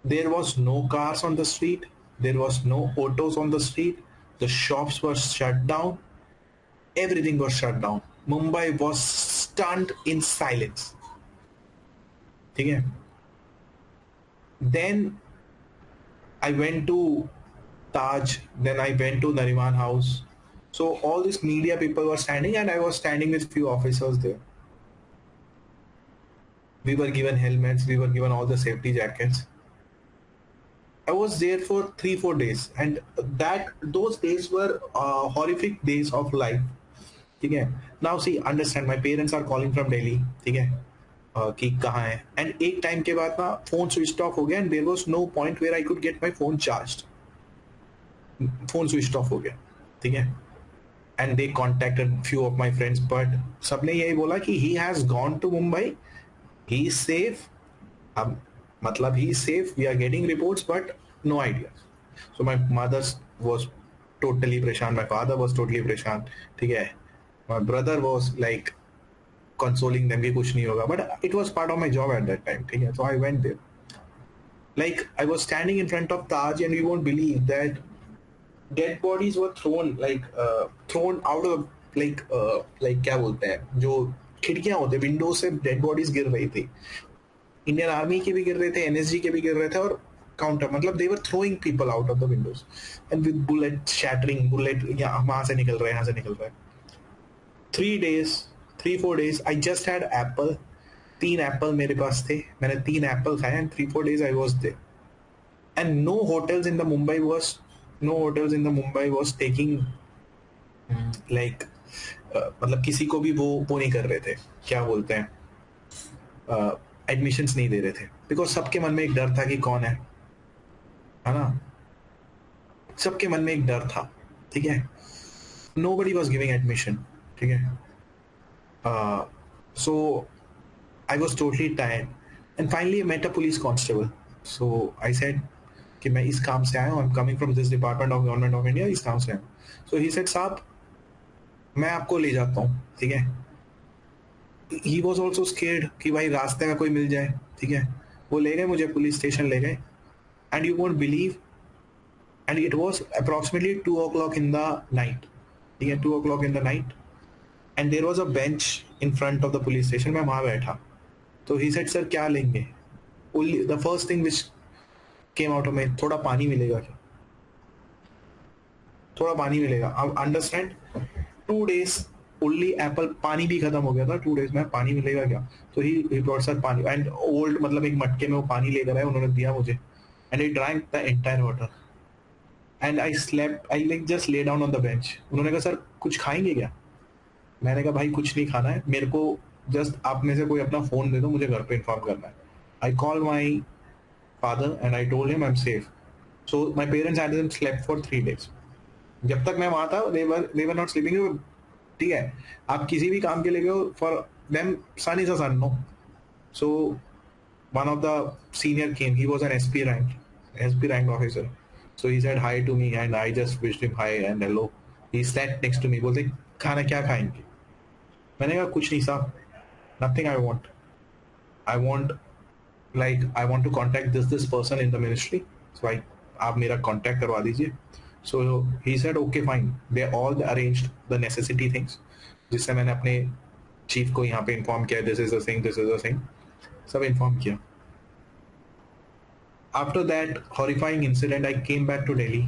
there was no cars on the street, there was no autos on the street, the shops were shut down, everything was shut down. Mumbai was stunned in silence, ठीक है। Then I went to Taj, then I went to Nariman House. So all these media people were standing, and I was standing with few officers there. We were given helmets, we were given all the safety jackets. I was there for 3-4 days, and those days were horrific days of life. ठीक है. Now see, understand, my parents are calling from Delhi. ठीक है. कि कहाँ है, and एक time के बाद ना फोन स्विच ऑफ हो गया, and there was no point where I could get my phone charged. Phone switch off हो गया. ठीक है. And they contacted few of my friends, but सबने यही बोला कि he has gone to Mumbai, he is safe. अब मतलब he is safe, we are getting reports, but no idea. So my mother was totally परेशान, my father was totally परेशान. ठीक है. My brother was like consoling them कि कुछ नहीं होगा, but it was part of my job at that time. ठीक है. So I went there. Like I was standing in front of Taj, and you won't believe that dead bodies were thrown out of like क्या बोलते हैं, जो खिड़कियां होते, window से dead bodies गिर रही थी. इंडियन आर्मी के भी गिर रहे थे, एनएसजी के भी गिर रहे थे, और काउंटर मतलब they were throwing people out of the windows and with bullet shattering, bullet वहां से निकल रहे हैं, यहाँ से निकल रहे हैं. 3-4 days I just had apple. 3 Apple मेरे पास थे, मैंने 3 एप्पल खाए, and 3-4 days I was there. And no hotels in the Mumbai was taking like मतलब किसी को भी वो नहीं कर रहे थे, क्या बोलते हैं, एडमिशंस नहीं दे रहे थे, बिकॉज सबके मन में एक डर था कि कौन है ना, सबके मन में एक डर था. ठीक है. nobody was giving admission. ठीक है. So I was totally tired, and finally I met a police constable. So I said कि मैं इस काम से आया हूँ, I'm coming from this department of government of India, इस काम से आया हूँ. So he said, साहब मैं आपको ले जाता हूँ. ठीक है. He was also scared कि भाई रास्ते में कोई मिल जाए. ठीक है. वो ले गए मुझे, पुलिस स्टेशन ले गए, and you won't believe, and it was approximately 2 o'clock in the night. ठीक है. 2 o'clock in the night, and there was a bench in front of the police station. मैं वहाँ बैठा. तो he said, सर क्या लेंगे? Only the first thing which came out of me, थोड़ा पानी मिलेगा क्या? थोड़ा पानी मिलेगा. अब अंडरस्टैंड, 2 days ओनली एप्पल, पानी भी खत्म हो गया था. 2 days में पानी मिलेगा क्या? तो ही ब्रॉट सर पानी, एंड ओल्ड मतलब एक मटके में वो पानी लेकर आए, उन्होंने दिया मुझे, and I drank the entire water, and I slept, I like just lay down on the bench. उन्होंने कहा, सर कुछ खाएंगे क्या? मैंने कहा, भाई कुछ नहीं खाना है मेरे को, जस्ट आप में से कोई अपना फोन दे दो, मुझे घर पे इन्फॉर्म करना है. I call my father and I told him I'm safe. So my parents hadn't slept for 3 days. जब तक मैं वहां था, they were not sleeping. ठीक है. आप किसी भी काम के लिए गए, for them sun is a sun, no? So one of the senior came. He was an SP rank officer. So he said hi to me, and I just wished him hi and hello. He sat next to me. बोलते खाना क्या खाएंगे? मैंने कहा कुछ नहीं साहब, nothing I want. I want to contact this person in the ministry. So आप मेरा contact करवा दीजिए. So he said okay fine. They all arranged the necessity things. जिससे मैंने अपने chief को यहाँ पे inform किया, this is the thing. सब inform किया. After that horrifying incident, I came back to Delhi.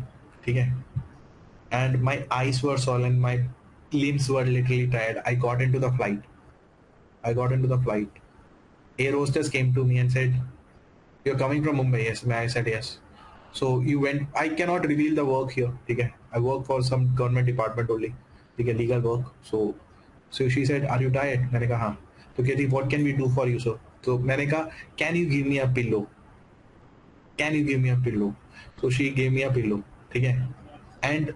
ठीक है. And my eyes were swollen, my limbs were literally tired. I got into the flight. Air hostess came to me and said, you're coming from Mumbai? Yes. I said yes. So you went, I cannot reveal the work here. Okay? I work for some government department only. Okay, legal work. So she said, are you tired? मैंने कहा हाँ. तो कहती, what can we do for you sir? तो मैंने कहा, can you give me a pillow? So she gave me a pillow. ठीक है. And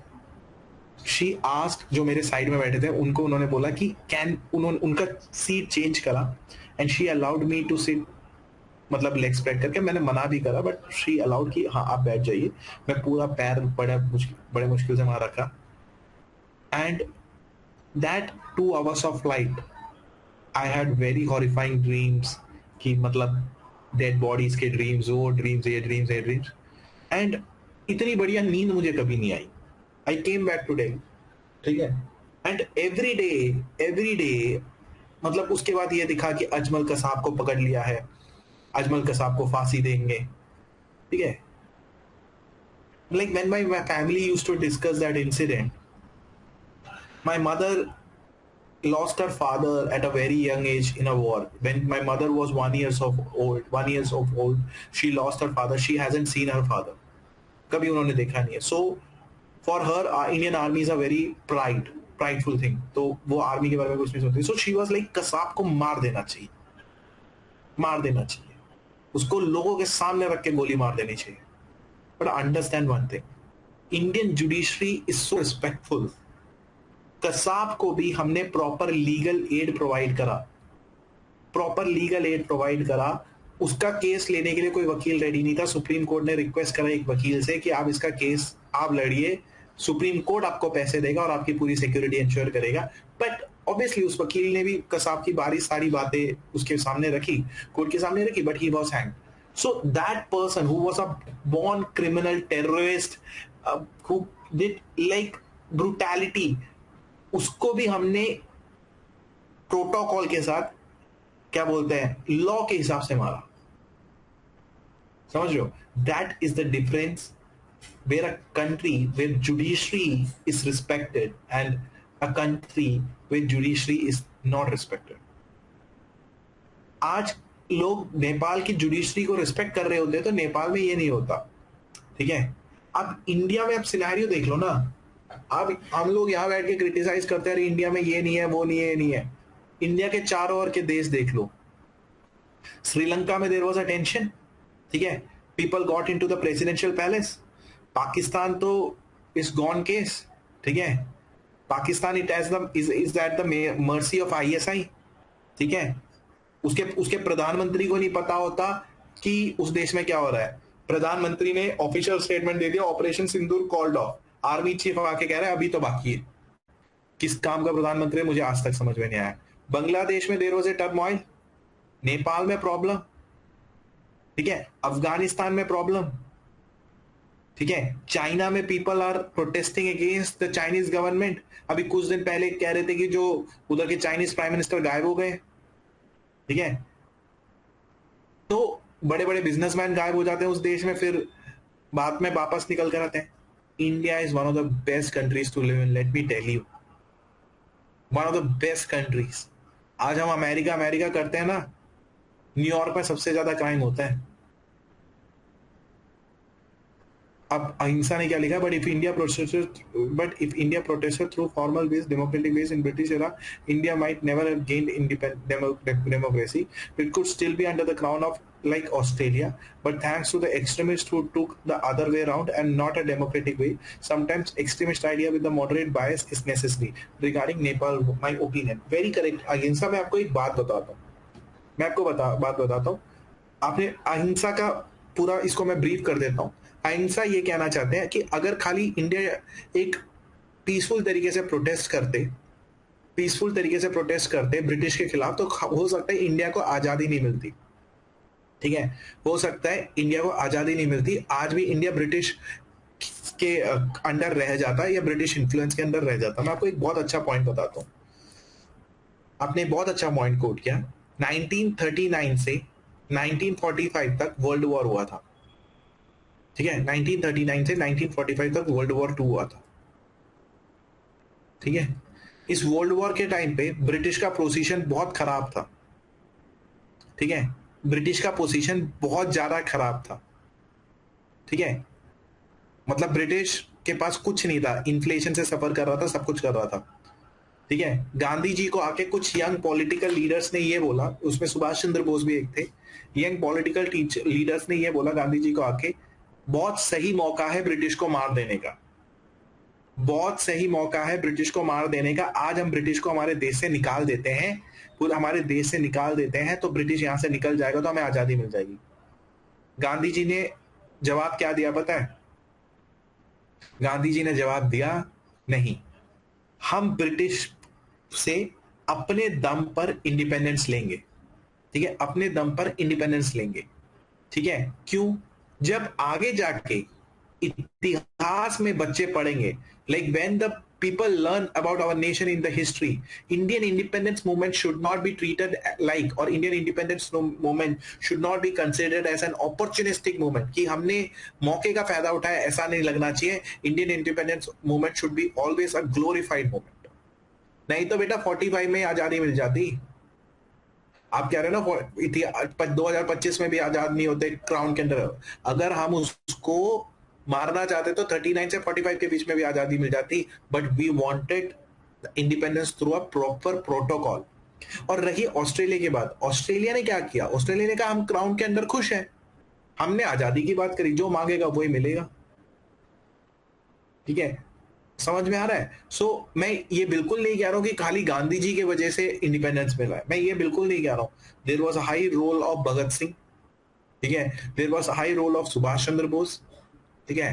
she asked, जो मेरे साइड में बैठे थे उनको उन्होंने बोला कि उनका सीट चेंज करा, and she allowed me to sit, मतलब लेग स्प्रेड करके. मैंने मना भी करा, बट she allowed कि हाँ आप बैठ जाइए. मैं पूरा पैर बड़े मुश्किल से वहां रखा. and that 2 hours of flight I had very horrifying dreams कि मतलब डेड बॉडीज के ड्रीम्स, वो ड्रीम्स, ये ड्रीम्स, एंड इतनी बढ़िया नींद मुझे कभी नहीं आई. आई केम बैक टू डेली. ठीक है. एंड एवरी डे मतलब उसके बाद ये दिखा कि अजमल कसाब को पकड़ लिया है, अजमल कसाब को फांसी देंगे. ठीक है. Like when my family used to discuss that incident, My mother lost her father at a very young age in a war. When my mother was 1 years of old, she lost her father. She hasn't seen her father. कभी उन्होंने देखा नहीं है. So for her, Indian army is a very prideful thing. तो वो army के बारे में कुछ नहीं सोचती. So she was like, Kasab को मार देना चाहिए, मार देना चाहिए, उसको लोगों के सामने रख के गोली मार देनी चाहिए. But understand one thing, Indian judiciary is so respectful. Kasab को भी हमने प्रॉपर लीगल एड प्रोवाइड करा. उसका केस लेने के लिए कोई वकील रेडी नहीं था. सुप्रीम कोर्ट ने रिक्वेस्ट करा एक वकील से कि आप इसका केस आप लड़िए, सुप्रीम कोर्ट आपको पैसे देगा और आपकी पूरी सिक्योरिटी इंश्योर करेगा. बट ऑब्वियसली उस वकील ने भी कसाब की सारी बातें उसके सामने रखी, कोर्ट के सामने रखी, but he was hang. So that person who was a born criminal terrorist who did like brutality, उसको भी हमने प्रोटोकॉल के साथ, क्या बोलते हैं, लॉ के हिसाब से मारा. समझ रहे हो? That is the difference where a country where judiciary is respected and a country where judiciary is not respected. आज लोग नेपाल की जुडिशरी को रिस्पेक्ट कर रहे होते हैं, तो नेपाल में ये नहीं होता. ठीक है, अब इंडिया में आप सिनेरियो देख लो ना. अब हम लोग यहाँ बैठ के क्रिटिसाइज करते हैं, अरे इंडिया में ये नहीं है, वो नहीं है, ये नहीं है. इंडिया के चारों ओर के देश देख लो. श्रीलंका में देयर वाज अ टेंशन. ठीक है, people got into the presidential palace. Pakistan तो इज गॉन केस. ठीक है, Pakistan it is that the mercy of ISI. ठीक है, उसके प्रधानमंत्री को नहीं पता होता कि उस देश में क्या हो रहा है. प्रधानमंत्री ने ऑफिशियल स्टेटमेंट दे दिया, ऑपरेशन सिंदूर कॉल्ड ऑफ. आर्मी चीफ आके कह रहा है अभी तो बाकी है. किस काम का प्रधानमंत्री मुझे आज तक समझ में नहीं आया. बांग्लादेश में there was a turmoil, Nepal में प्रॉब्लम. ठीक है, अफगानिस्तान में प्रॉब्लम. ठीक है, चाइना में people are protesting against the Chinese government. अभी कुछ दिन पहले कह रहे थे कि जो उधर के चाइनीज प्राइम मिनिस्टर गायब हो गए. ठीक है, तो बड़े बड़े बिजनेसमैन गायब हो जाते हैं उस देश में, फिर बाद में वापस निकल कर आते हैं. India is one of the best countries to live in. Let me tell you, one of the best countries. आज हम अमेरिका करते हैं ना, न्यूयॉर्क में सबसे ज्यादा क्राइम होता है. अब अहिंसा ने क्या लिखा, but if India protested through formal ways, democratic ways in British era, India might never have gained independent democracy. It could still be under the crown of like Australia, but thanks to the extremists who took the other way around and not a democratic way, sometimes extremist idea with the moderate bias is necessary. Regarding Nepal, my opinion very correct. अहिंसा में आपको एक बात बताता हूँ, आपने अहिंसा का पूरा इसको मैं ब्रीफ कर देता हूँ. अहिंसा ये कहना चाहते हैं कि अगर खाली इंडिया एक पीसफुल तरीके से प्रोटेस्ट करते ब्रिटिश के खिलाफ, तो हो सकता है इंडिया को आजादी नहीं मिलती. ठीक है, हो सकता है इंडिया को आजादी नहीं मिलती. आज भी इंडिया ब्रिटिश के अंडर रह जाता या ब्रिटिश इन्फ्लुएंस के अंदर रह जाता. मैं आपको एक बहुत अच्छा पॉइंट बताता हूँ. आपने बहुत अच्छा पॉइंट कोट किया. 1939 से 1945 तक वर्ल्ड वॉर हुआ था. ठीक है, 1939 से 1945 तक वर्ल्ड वॉर 2 हुआ था. ठीक है, इस वर्ल्ड वॉर के टाइम पे ब्रिटिश का पोजीशन बहुत खराब था. ठीक है, ब्रिटिश का पोजीशन बहुत ज्यादा खराब था. ठीक है, मतलब ब्रिटिश के पास कुछ नहीं था, इन्फ्लेशन से सफर कर रहा था, सब कुछ कर रहा था. ठीक है, गांधी जी को आके कुछ यंग पॉलिटिकल लीडर्स ने ये बोला, उसमें सुभाष चंद्र बोस भी एक थे. यंग पॉलिटिकल लीडर्स ने ये बोला गांधी जी को आके, बहुत सही मौका है ब्रिटिश को मार देने का, बहुत सही मौका है ब्रिटिश को मार देने का. आज हम ब्रिटिश को हमारे देश से निकाल देते हैं, हमारे देश से निकाल देते हैं, तो ब्रिटिश यहां से निकल जाएगा, तो हमें आजादी मिल जाएगी. गांधी जी ने जवाब क्या दिया पता है? गांधी जी ने जवाब दिया, नहीं, हम ब्रिटिश से अपने दम पर इंडिपेंडेंस लेंगे. ठीक है, अपने दम पर इंडिपेंडेंस लेंगे. ठीक है, क्यों? जब आगे जाके इतिहास में बच्चे पढ़ेंगे, like when the people learn about our nation in the history, Indian independence movement should not be treated like, or Indian independence movement should not be considered as an opportunistic movement कि हमने मौके का फायदा उठाया, ऐसा नहीं लगना चाहिए. Indian independence movement should be always a glorified movement. नहीं तो बेटा 45 में आजादी मिल जाती। आप कह रहे हो ना 2025 में भी आजाद नहीं होते क्राउन के अंदर। अगर हम उसको मारना चाहते तो 39 से 45 के बीच में भी आजादी मिल जाती, but we wanted independence through a proper protocol. और रही ऑस्ट्रेलिया की बात, ऑस्ट्रेलिया ने क्या किया? ऑस्ट्रेलिया ने कहा हम क्राउन के अंदर खुश हैं, हमने आजादी की बात करी, जो मांगेगा वही मिलेगा। ठीक है, समझ में आ रहा है? मैं ये बिल्कुल नहीं कह रहा हूं कि खाली गांधी जी की वजह से इंडिपेंडेंस मिला है, मैं ये बिल्कुल नहीं कह रहा हूं। There was a high role of Bhagat Singh, ठीक है, there was high role of Subhash Chandra Bose, ठीक है,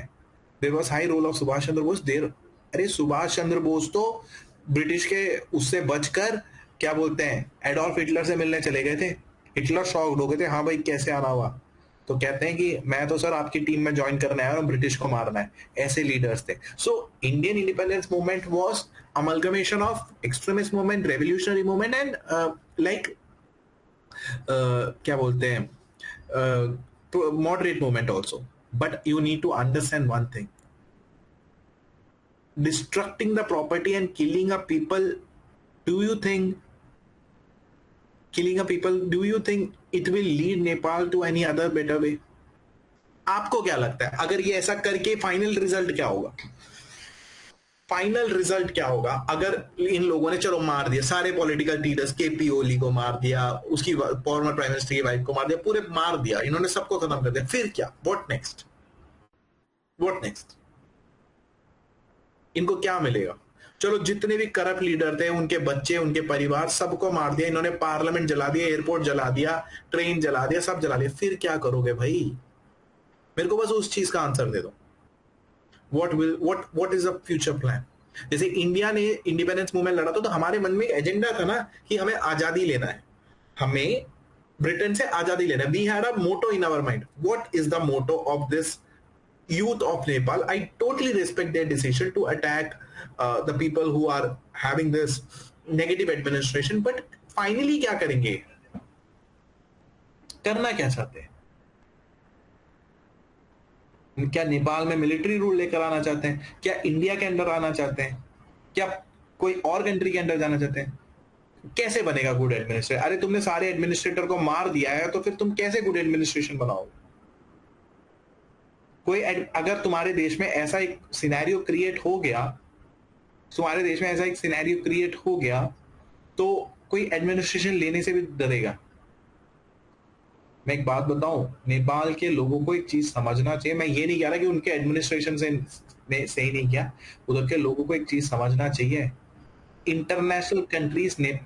there was high role of Subhash Chandra Bose. There are Subhash Chandra Bose तो ब्रिटिश के उससे बचकर क्या बोलते हैं एडोल्फ हिटलर से मिलने चले गए थे। हिटलर शॉक्ड हो गए थे, हाँ भाई कैसे आना हुआ, तो कहते हैं कि मैं तो सर आपकी टीम में ज्वाइन करने आया और ब्रिटिश को मारना है, ऐसे लीडर्स थे। So Indian independence movement was amalgamation of extremist movement, revolutionary movement and like क्या बोलते हैं moderate movement also. But you need to understand one thing: destructing the property and killing a people, do you think it will lead Nepal to any other better way? आपको क्या लगता है अगर ये ऐसा करके फाइनल रिजल्ट क्या होगा? फाइनल रिजल्ट क्या होगा अगर इन लोगों ने चलो मार दिया सारे पॉलिटिकल लीडर्स, केपी ओली को मार दिया, उसकी फॉर्मर प्राइम मिनिस्टर की वाइफ को मार दिया, पूरे मार दिया, इन्होंने सबको खत्म कर दिया, फिर क्या? What next? इनको क्या मिलेगा? चलो जितने भी करप्ट लीडर थे, उनके बच्चे, उनके परिवार, सबको मार दिया इन्होंने, पार्लियामेंट जला दिया, एयरपोर्ट जला दिया, ट्रेन जला दिया, सब जला दिया, फिर क्या करोगे भाई? मेरे को बस उस चीज का आंसर दे दो। What is the future plan? जैसे इंडिया ने इंडिपेंडेंस मूवमेंट लड़ा तो हमारे मन में एजेंडा था ना कि हमें आजादी लेना है, हमें ब्रिटेन से आजादी लेना है। We had a motto in our mind. What is the motto of this youth of Nepal? I totally respect their decision to attack the people who are having this negative administration, but finally क्या करेंगे? करना क्या चाहते हैं? क्या नेपाल में military rule लेकर आना चाहते हैं? क्या इंडिया के अंदर आना चाहते हैं? क्या कोई और कंट्री के अंदर जाना चाहते हैं? कैसे बनेगा गुड एडमिनिस्ट्रेशन? अरे तुमने सारे एडमिनिस्ट्रेटर को मार दिया है, तो फिर तुम कैसे गुड एडमिनिस्ट्रेशन बनाओगे? कोई अगर तुम्हारे देश में ऐसा एक सिनेरियो क्रिएट हो गया, तो कोई एडमिनिस्ट्रेशन लेने से भी डरेगा। मैं एक बात बताऊं, नेपाल के लोगों को एक चीज समझना चाहिए, मैं ये नहीं कह रहा कि उनके एडमिनिस्ट्रेशन से सही नहीं किया, उधर के लोगों को एक चीज समझना चाहिए, इंटरनेशनल कंट्रीज ने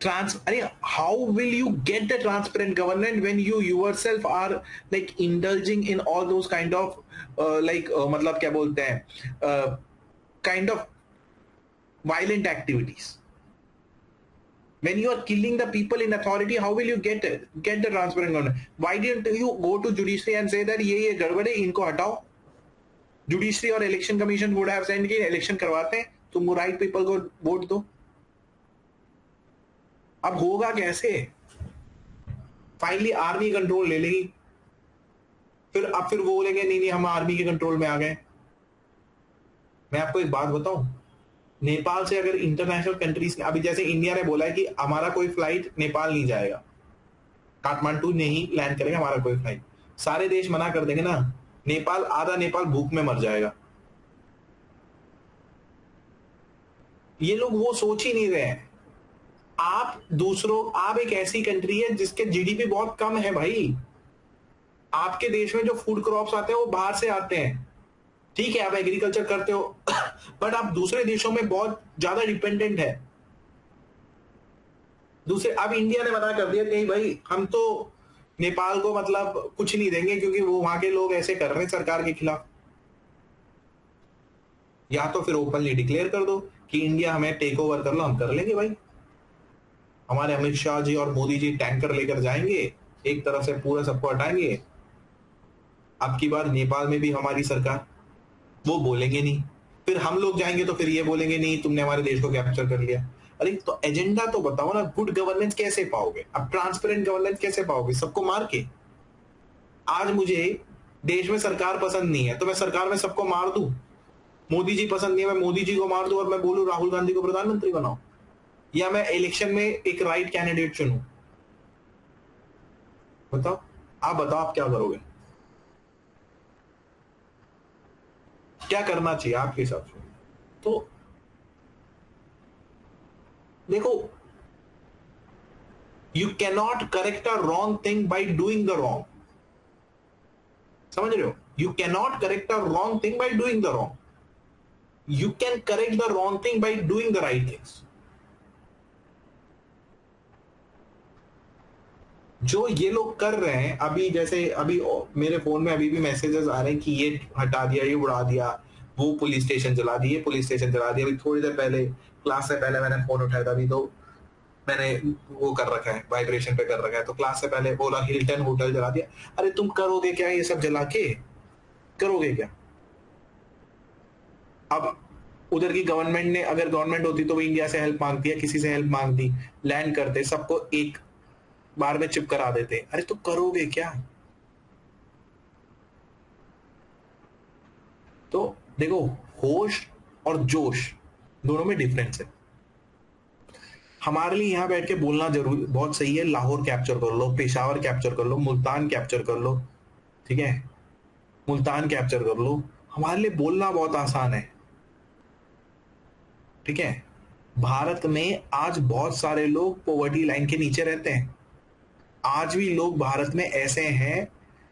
how will you get the transparent government when you yourself are like indulging in all those kind of मतलब क्या बोलते हैं kind of violent activities? When you are killing the people in authority, how will you get the transparent government? Why didn't you go to judiciary and say that ये गड़बड़ है, इनको हटाओ? Judiciary और election commission would have said कि election करवाते हैं, तुम right people को वोट दो। अब होगा कैसे? फाइनली आर्मी कंट्रोल ले लेगी, फिर वो बोलेंगे नहीं हम आर्मी के कंट्रोल में आ गए। मैं आपको एक बात बताऊं, नेपाल से अगर इंटरनेशनल कंट्रीज, अभी जैसे इंडिया ने बोला है कि हमारा कोई फ्लाइट नेपाल नहीं जाएगा, काठमांडू नहीं लैंड करेगा हमारा कोई फ्लाइट, सारे देश मना कर देंगे ना, आधा नेपाल भूख में मर जाएगा। ये लोग वो सोच ही नहीं रहे हैं। आप एक ऐसी कंट्री है जिसके जीडीपी बहुत कम है भाई, आपके देश में जो फूड क्रॉप्स आते हैं वो बाहर से आते हैं, ठीक है आप एग्रीकल्चर करते हो बट आप दूसरे देशों में बहुत ज्यादा डिपेंडेंट है। अब इंडिया ने मना कर दिया नहीं भाई हम तो नेपाल को मतलब कुछ नहीं देंगे क्योंकि वो वहां के लोग ऐसे कर रहे हैं सरकार के खिलाफ। या तो फिर ओपनली डिक्लेयर कर दो कि इंडिया हमें टेक ओवर कर लो, हम कर लेंगे भाई। हमारे अमित शाह जी और मोदी जी टैंकर लेकर जाएंगे, एक तरफ से पूरा सबको हटाएंगे। अब की बार नेपाल में भी हमारी सरकार, वो बोलेंगे नहीं, फिर हम लोग जाएंगे तो फिर ये बोलेंगे नहीं तुमने हमारे देश को कैप्चर कर लिया। अरे तो एजेंडा तो बताओ ना, गुड गवर्नेंस कैसे पाओगे? अब ट्रांसपेरेंट गवर्नेंस कैसे पाओगे? सबको मार के? आज मुझे देश में सरकार पसंद नहीं है तो मैं सरकार में सबको मार दूं? मोदी जी पसंद नहीं है, मैं मोदी जी को मार दूं और मैं बोलूं राहुल गांधी को प्रधानमंत्री बनाओ, या मैं इलेक्शन में एक राइट कैंडिडेट चुनूं? बताओ, आप बताओ, आप क्या करोगे? क्या करना चाहिए आपके हिसाब से? तो देखो, you can not correct a wrong thing by doing the wrong, समझ रहे हो? You can not correct a wrong thing by doing the wrong, you can correct the wrong thing by doing the right things. जो ये लोग कर रहे हैं अभी, जैसे अभी मेरे फोन में अभी भी मैसेजेस आ रहे हैं कि ये हटा दिया, ये उड़ा दिया, वो पुलिस स्टेशन जला दिए, पुलिस स्टेशन जला दिया। अभी थोड़ी देर पहले, क्लास से पहले मैंने फोन उठाया था, अभी तो मैंने वो कर रखा है, वाइब्रेशन पे कर रखा है, तो क्लास से पहले बोला हिल्टन होटल जला दिया। अरे तुम करोगे क्या ये सब जला के? करोगे क्या? अब उधर की गवर्नमेंट ने, अगर गवर्नमेंट होती तो वो इंडिया से हेल्प मांगती है, किसी से हेल्प मांगती, लैंड करते, सबको एक बार में चिप करा देते। अरे तो करोगे क्या? तो देखो, होश और जोश दोनों में डिफरेंस है। हमारे लिए यहां बैठ के बोलना जरूर बहुत सही है, लाहौर कैप्चर कर लो, पेशावर कैप्चर कर लो, मुल्तान कैप्चर कर लो, ठीक है, मुल्तान कैप्चर कर लो, हमारे लिए बोलना बहुत आसान है, ठीक है। भारत में आज बहुत सारे लोग पॉवर्टी लाइन के नीचे रहते हैं। आज भी लोग भारत में ऐसे हैं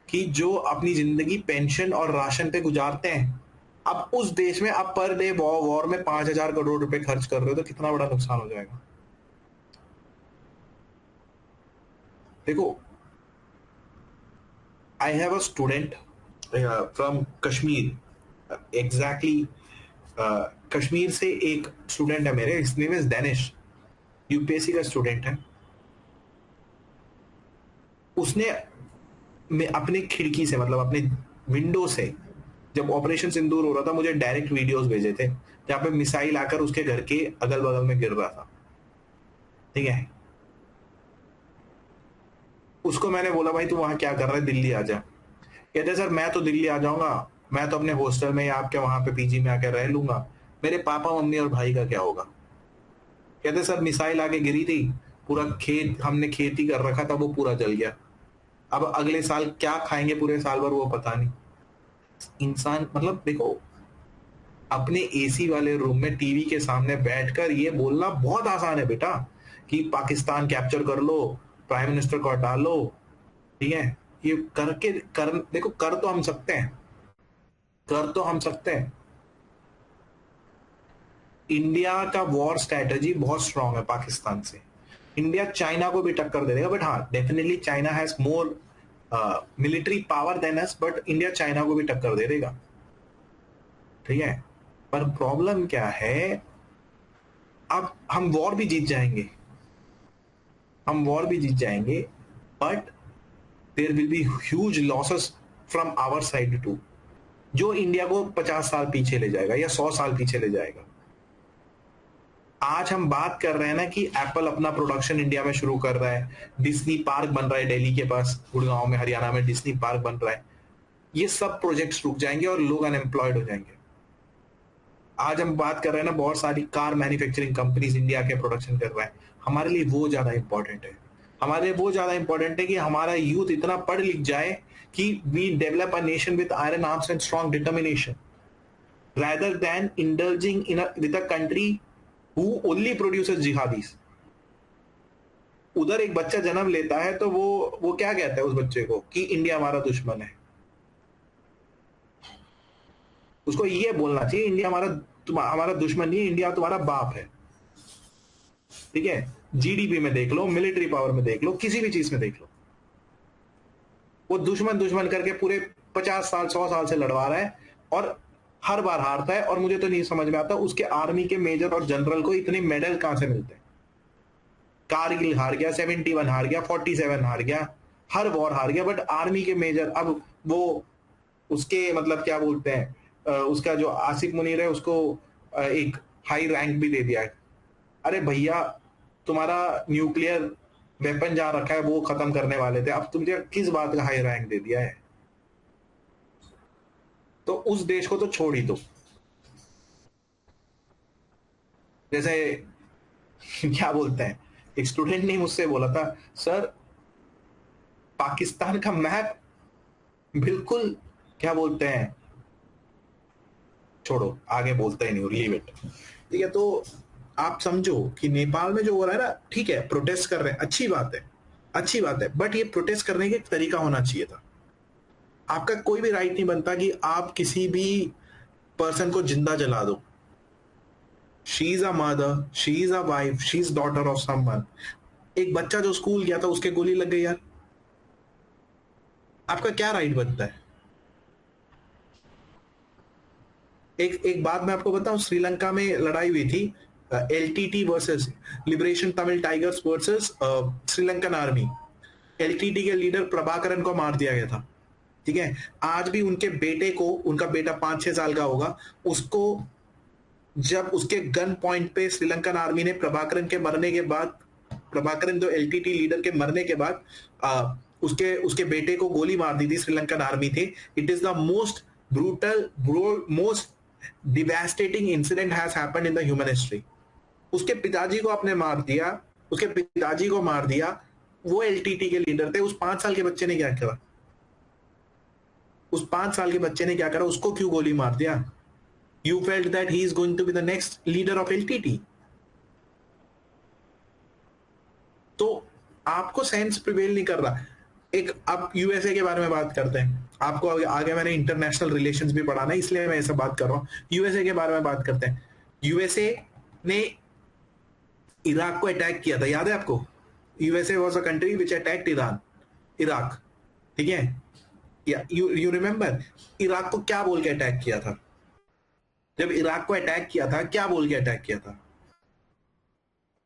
कि जो अपनी जिंदगी पेंशन और राशन पे गुजारते हैं। अब उस देश में आप पर डे वॉर में 5,000 करोड़ रुपए खर्च कर रहे हो, तो कितना बड़ा नुकसान हो जाएगा। देखो, I have a student from Kashmir, exactly Kashmir से एक स्टूडेंट है मेरे, his name is Danish, UPSC का स्टूडेंट है। उसने अपने खिड़की से, मतलब अपने विंडो से, जब ऑपरेशन सिंदूर हो रहा था, मुझे डायरेक्ट वीडियोस भेजे थे जहां पे मिसाइल आकर उसके घर के अगल बगल में गिर रहा था, ठीक है। उसको मैंने बोला भाई तू वहां क्या कर रहा है, दिल्ली आ जा। कहते सर मैं तो दिल्ली आ जाऊंगा, मैं तो अपने हॉस्टल में या आपके वहां पे पीजी में आकर रह लूंगा, मेरे पापा मम्मी और भाई का क्या होगा? कहते सर मिसाइल आके गिरी थी, पूरा खेत, हमने खेती कर रखा था, वो पूरा जल गया, अब अगले साल क्या खाएंगे पूरे साल भर वो पता नहीं। इंसान, मतलब देखो, अपने एसी वाले रूम में टीवी के सामने बैठकर ये बोलना बहुत आसान है बेटा कि पाकिस्तान कैप्चर कर लो, प्राइम मिनिस्टर को हटा लो, ठीक है। ये करके देखो, कर तो हम सकते हैं, कर तो हम सकते हैं। इंडिया का वॉर स्ट्रेटेजी बहुत स्ट्रांग है पाकिस्तान से। इंडिया चाइना को भी टक्कर दे देगा, बट हाँ definitely China has more military power than us, but India China को भी टक्कर दे देगा, ठीक है। पर प्रॉब्लम क्या है, अब हम वॉर भी जीत जाएंगे, हम वॉर भी जीत जाएंगे, but there will be huge losses from our side too, जो इंडिया को 50 साल पीछे ले जाएगा या 100 साल पीछे ले जाएगा। आज हम बात कर रहे हैं ना कि एप्पल अपना प्रोडक्शन इंडिया में शुरू कर रहा है, डिज्नी पार्क बन रहा है दिल्ली के पास, गुड़गांव में, हरियाणा में डिज्नी पार्क बन रहा है। ये सब प्रोजेक्ट्स रुक जाएंगे और लोग अनएम्प्लॉयड हो जाएंगे। आज हम बात कर रहे हैं ना, बहुत सारी कार मैन्युफैक्चरिंग कंपनीज इंडिया के प्रोडक्शन कर रहा है, हमारे लिए वो ज्यादा इंपॉर्टेंट है। हमारे लिए वो ज्यादा इंपॉर्टेंट है कि हमारा यूथ इतना पढ़ लिख जाए कि we develop a nation with iron arms and strong determination, rather than indulging with a country who only produces jihadis। उधर एक बच्चा जन्म लेता है तो वो क्या कहता है उस बच्चे को कि इंडिया हमारा दुश्मन है। उसको ये बोलना चाहिए इंडिया हमारा दुश्मन नहीं है, इंडिया तुम्हारा बाप है, ठीक है। जीडीपी में देख लो, मिलिट्री पावर में देख लो, किसी भी चीज में देख लो, वो दुश्मन दुश्मन करके पूरे 50 साल 100 साल से लड़वा रहा है और हर बार हारता है। और मुझे तो नहीं समझ में आता उसके आर्मी के मेजर और जनरल को इतने मेडल कहां से मिलते हैं। कारगिल हार गया, 71 हार गया, 47 हार गया, हर वॉर हार गया, बट आर्मी के मेजर, अब वो उसके मतलब क्या बोलते हैं, उसका जो आसिफ मुनीर है उसको एक हाई रैंक भी दे दिया है। अरे भैया, तुम्हारा न्यूक्लियर वेपन जहां रखा है वो खत्म करने वाले थे, अब तुमने किस बात का हाई रैंक दे दिया है? तो उस देश को तो छोड़ ही दो, जैसे क्या बोलते हैं, एक स्टूडेंट ने मुझसे बोला था, सर पाकिस्तान का मैप बिल्कुल, क्या बोलते हैं, छोड़ो आगे बोलते ही नहीं, लीव इट। ठीक है, तो आप समझो कि नेपाल में जो हो रहा है ना, ठीक है प्रोटेस्ट कर रहे हैं, अच्छी बात है, अच्छी बात है, बट ये प्रोटेस्ट करने का एक तरीका होना चाहिए था। आपका कोई भी राइट नहीं बनता कि आप किसी भी पर्सन को जिंदा जला दो। She is a mother, she is a wife, she is daughter of someone. एक बच्चा जो स्कूल गया था उसके गोली लग गई यार, आपका क्या राइट बनता है? एक बात मैं आपको बताऊं, श्रीलंका में लड़ाई हुई थी, LTT versus liberation Tamil tigers versus Sri Lankan army. LTT के लीडर प्रभाकरन को मार दिया गया था, ठीक है। आज भी उनके बेटे को, उनका बेटा 5-6 साल का होगा, उसको जब उसके गन पॉइंट पे श्रीलंकन आर्मी ने प्रभाकरन के मरने के बाद, प्रभाकरन जो एलटीटी लीडर के मरने के बाद उसके उसके बेटे को गोली मार दी थी श्रीलंकन आर्मी थे। It is the most brutal, most devastating incident has happened in the human history. उसके पिताजी को आपने मार दिया, उसके पिताजी को मार दिया, वो एलटीटी के लीडर थे। उस 5 साल के बच्चे ने क्या करा? उस 5 साल के बच्चे ने क्या करा? उसको क्यों गोली मार दिया? You felt that he is going to be the next leader of LTT. तो आपको सेंस प्रिवेल नहीं कर रहा। एक अब यूएसए के बारे में बात करते हैं, आपको आगे मैंने इंटरनेशनल रिलेशंस भी पढ़ाना है, इसलिए मैं ऐसा बात कर रहा हूं। यूएसए के बारे में बात करते हैं। यूएसए ने इराक को अटैक किया था, याद है आपको? USA was a country which attacked Iraq, ठीक है। यू रिमेंबर इराक को क्या बोल के अटैक किया था? जब इराक को अटैक किया था क्या बोल के अटैक किया था?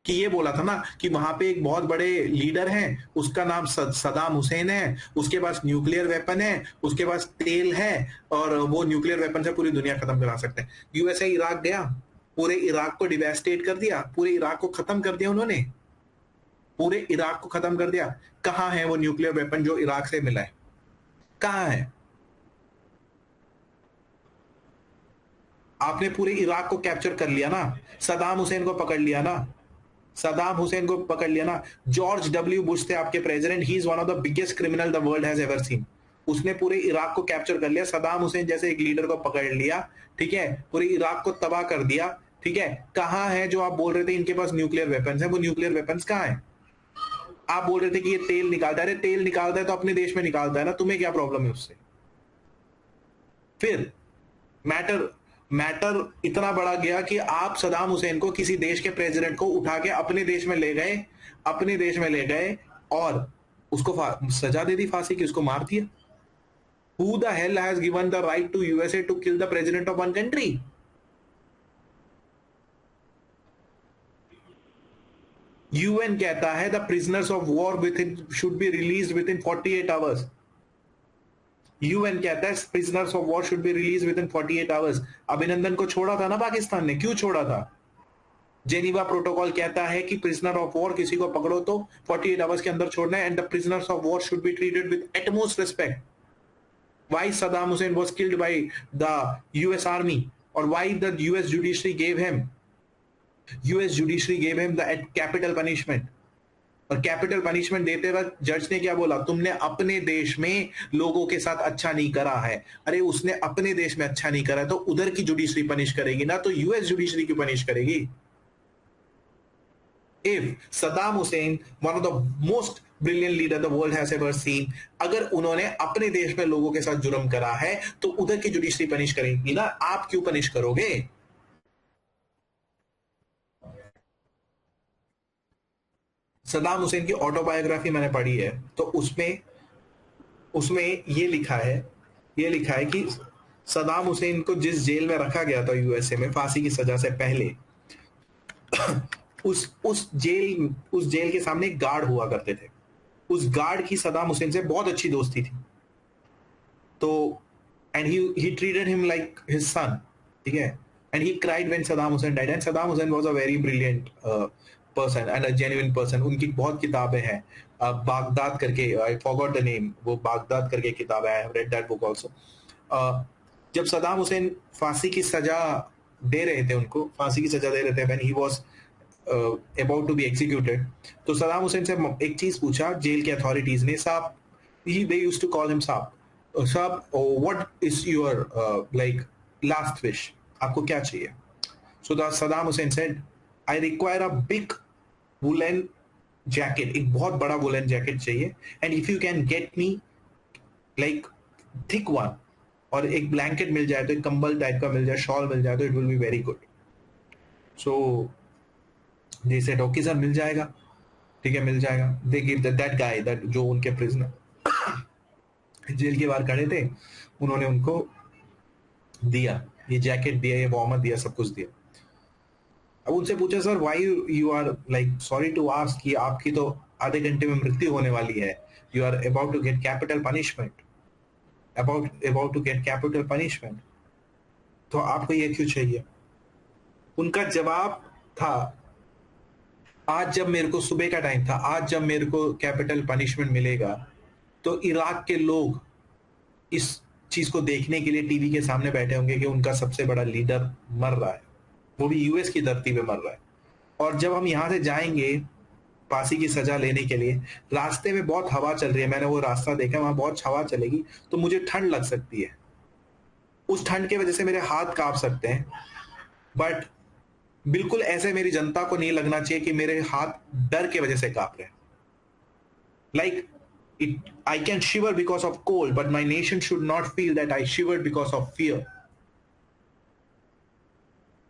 कि ये बोला था ना कि वहां पे एक बहुत बड़े लीडर हैं, उसका नाम सदाम हुसैन है, उसके पास न्यूक्लियर वेपन है, उसके पास तेल है, और वो न्यूक्लियर वेपन से पूरी दुनिया खत्म करा सकते हैं। यूएसए इराक गया, पूरे इराक को डिवास्टेट कर दिया, पूरे इराक को खत्म कर दिया उन्होंने, पूरे इराक को खत्म कर दिया। कहाँ है वो न्यूक्लियर वेपन जो इराक से मिला है? कहाँ है? आपने पूरे इराक को कैप्चर कर लिया ना, सदाम हुसैन को पकड़ लिया ना, सदाम हुसैन को पकड़ लिया ना। जॉर्ज डब्ल्यू बुश थे आपके president, he is one of the biggest criminal the world has ever seen. उसने पूरे इराक को कैप्चर कर लिया, सदाम हुसैन जैसे एक लीडर को पकड़ लिया, ठीक है, पूरे इराक को तबाह कर दिया, ठीक है। कहां है जो आप बोल रहे थे इनके पास न्यूक्लियर वेपन्स है, वो न्यूक्लियर वेपन्स कहां है? आप बोल रहे थे कि ये तेल निकालता है, अरे तेल निकालता है तो अपने देश में निकालता है ना, तुम्हें क्या प्रॉब्लम है उससे? फिर मैटर मैटर इतना बड़ा गया कि आप सदाम हुसैन को, किसी देश के प्रेसिडेंट को उठा के अपने देश में ले गए, अपने देश में ले गए और उसको सजा दे दी फांसी की, उसको मार दिया। Who the hell has given the right to USA to kill the president of one country? UN कहता है the prisoners of war within should be released within 48 hours. UN कहता है prisoners of war should be release with in 48 hours. अभिनंदन को छोड़ा था ना पाकिस्तान ने, क्यों छोड़ा था? जेनीवा प्रोटोकॉल कहता है कि प्रिजनर ऑफ वॉर किसी को पकड़ो तो 48 आवर्स के अंदर छोड़ना है, and the prisoners of war should be treated with utmost respect. Why Saddam Hussein was killed by the US army, और why the US judiciary gave him the capital punishment. और कैपिटल पनिशमेंट देते वक्त जज ने क्या बोला? तुमने अपने देश में लोगों के साथ अच्छा नहीं करा है। अरे उसने अपने देश में अच्छा नहीं करा तो उधर की जुडिशरी पनिश करेगी ना, तो यूएस जुडिशरी की पनिश करेगी। If Saddam Hussain, one of the most brilliant leader the world has ever seen, अगर उन्होंने अपने देश में लोगों के साथ जुर्म करा है तो उधर की जुडिशरी पनिश करेगी ना, आप क्यों पनिश करोगे? सदाम हुसैन की ऑटोबायोग्राफी मैंने पढ़ी है, तो उसमें उसमें ये लिखा है कि सदाम हुसैन को जिस जेल में रखा गया था यूएसए में फांसी की सजा से पहले, उस जेल के सामने एक गार्ड हुआ करते थे। उस गार्ड की सदाम हुसैन से बहुत अच्छी दोस्ती थी, तो and he treated him like his son, ठीक है। And he cried when Saddam Hussain died, and Saddam Hussein was a very brilliant person and a genuine person. उनकी बहुत किताबें हैं, बागदाद करके, आई फॉरगॉट द नेम, वो बागदाद करके किताब है, I have read that book also. जब सदाम हुसैन फांसी की सजा दे रहे थे, उनको फांसी की सजा दे रहे थे, when he was about to be executed, तो सदाम हुसैन से एक चीज पूछा जेल के अथॉरिटीज ने, sahib, they used to call him sahib, sahib what is your like last wish, आपको क्या चाहिए? So the Saddam Hussein said, I require a big woollen jacket, एक बहुत बड़ा वुलन जैकेट चाहिए, and if you can get me like thick one, और एक blanket मिल जाए, तो एक कंबल टाइप का मिल जाए, शॉल मिल जाए, तो it will be very good. So they said okay sir, मिल जाएगा, ठीक है, मिल जाएगा। They give that guy, that जो उनके प्रिजनर जेल के बाहर खड़े थे, उन्होंने उनको दिया, ये जैकेट दिया, ये वार्मर दिया, सब कुछ दिया। अब उनसे पूछा, sir why you are like sorry to ask, कि आपकी तो आधे घंटे में मृत्यु होने वाली है, you are about to get capital punishment, about to get capital punishment, तो आपको ये क्यों चाहिए? उनका जवाब था, आज जब मेरे को सुबह का टाइम था, आज जब मेरे को कैपिटल पनिशमेंट मिलेगा, तो इराक के लोग इस चीज को देखने के लिए टीवी के सामने बैठे होंगे कि उनका सबसे बड़ा लीडर मर रहा है, वो भी यूएस की धरती पे मर रहा है। और जब हम यहां से जाएंगे फांसी की सजा लेने के लिए, रास्ते में बहुत हवा चल रही है, मैंने वो रास्ता देखा, वहां बहुत हवा चलेगी, तो मुझे ठंड लग सकती है, उस ठंड की वजह से मेरे हाथ कांप सकते हैं, बट बिल्कुल ऐसे मेरी जनता को नहीं लगना चाहिए कि मेरे हाथ डर की वजह से कांप रहे हैं। Like I can shiver because of cold, but my nation should not feel that I shivered because of fear.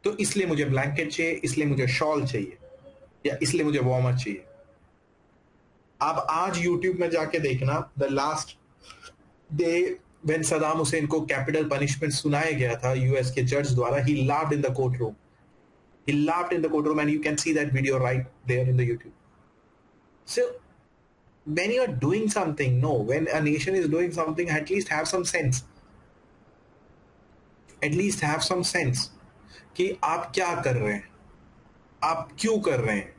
तो इसलिए मुझे ब्लैंकेट चाहिए, इसलिए मुझे शॉल चाहिए, या इसलिए मुझे वार्मर चाहिए। आप आज YouTube में जाके देखना, the last day when Saddam Hussain को कैपिटल पनिशमेंट सुनाया गया था यूएस के जज द्वारा, he laughed in the courtroom. He laughed in the courtroom, and you can see that video right there in the YouTube. So when you are doing something, no, when a nation is doing something, at least have some sense. At least have some sense कि आप क्या कर रहे हैं, आप क्यों कर रहे हैं,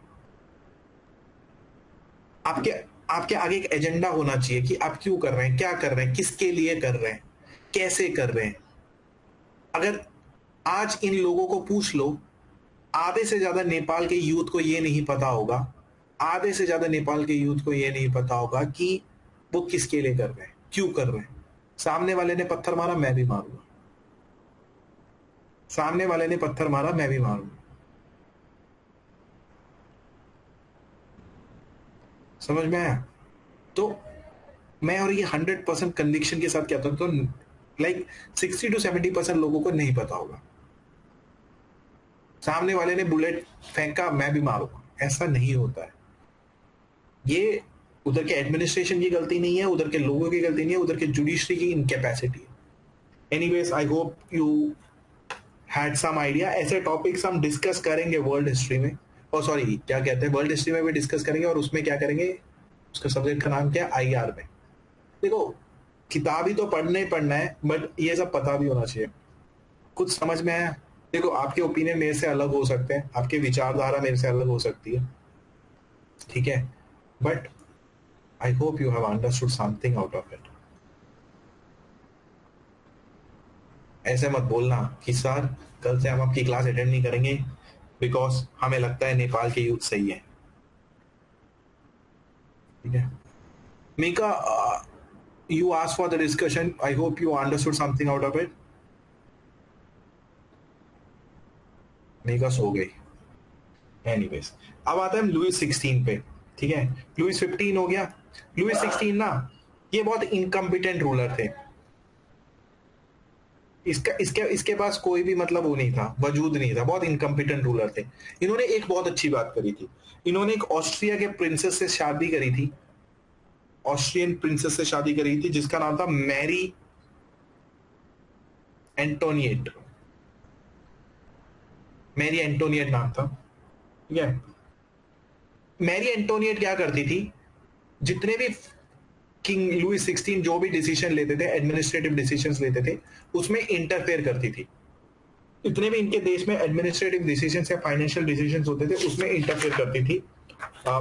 आपके आपके आगे एक एजेंडा होना चाहिए कि आप क्यों कर रहे हैं, क्या कर रहे हैं, किसके लिए कर रहे हैं, कैसे कर रहे हैं। अगर आज इन लोगों को पूछ लो, आधे से ज्यादा नेपाल के यूथ को ये नहीं पता होगा, आधे से ज्यादा नेपाल के यूथ को ये नहीं पता होगा कि वो किसके लिए कर रहे हैं, क्यों कर रहे हैं। सामने वाले ने पत्थर मारा, मैं भी मारूंगा, सामने वाले ने पत्थर मारा, मैं भी मारूंगा। समझ में आया? तो मैं और ये 100% कन्विक्शन के साथ कहता हूं, तो लाइक 60 to 70% लोगों को नहीं पता होगा। सामने वाले ने बुलेट फेंका, मैं भी मारूंगा, ऐसा नहीं होता है। ये उधर के एडमिनिस्ट्रेशन की गलती नहीं है, उधर के लोगों की गलती नहीं है, उधर के जुडिशरी की इनकैपेसिटी है। Anyways, I hope you had some idea. ऐसे टॉपिक्स हम डिस्कस करेंगे वर्ल्ड हिस्ट्री में, और सॉरी क्या कहते हैं, वर्ल्ड हिस्ट्री में भी डिस्कस करेंगे, और उसमें क्या करेंगे, उसका सब्जेक्ट का नाम क्या है, आईआर में। देखो, किताब ही तो पढ़ना है, बट ये सब पता भी होना चाहिए। कुछ समझ में आया? देखो, आपके ओपिनियन मेरे से अलग हो सकते हैं, आपकी विचारधारा मेरे से अलग हो सकती है, ठीक है, but I hope you have understood something out of it. ऐसे मत बोलना कि सर कल से हम आपकी क्लास अटेंड नहीं करेंगे बिकॉज हमें लगता है नेपाल के यूथ सही है, ठीक है। Mika, you asked for the discussion. I hope you understood something out of it. Mika सो गई। Anyways, अब आता है लुइस 16 पे, ठीक है। लुइस 15 हो गया। लुइस 16 ना, ये बहुत इनकम्पिटेंट रूलर थे। इसके पास कोई भी मतलब वो नहीं था, वजूद नहीं था, बहुत इनकम्पिटेंट रूलर थे। इन्होंने एक बहुत अच्छी बात करी थी, इन्होंने एक ऑस्ट्रिया के प्रिंसेस से शादी करी थी, ऑस्ट्रियन प्रिंसेस से शादी करी थी, जिसका नाम था मैरी एंटोनिएट। मैरी एंटोनिएट नाम था, ठीक है। मैरी एंटोनिएट क्या करती थी, जितने भी किंग लुइस 16 जो भी डिसीजन लेते थे, एडमिनिस्ट्रेटिव डिसीजंस लेते थे, उसमें इंटरफेयर करती थी। इतने भी इनके देश में एडमिनिस्ट्रेटिव डिसीजंस या फाइनेंशियल डिसीजंस होते थे, उसमें इंटरफेयर करती थी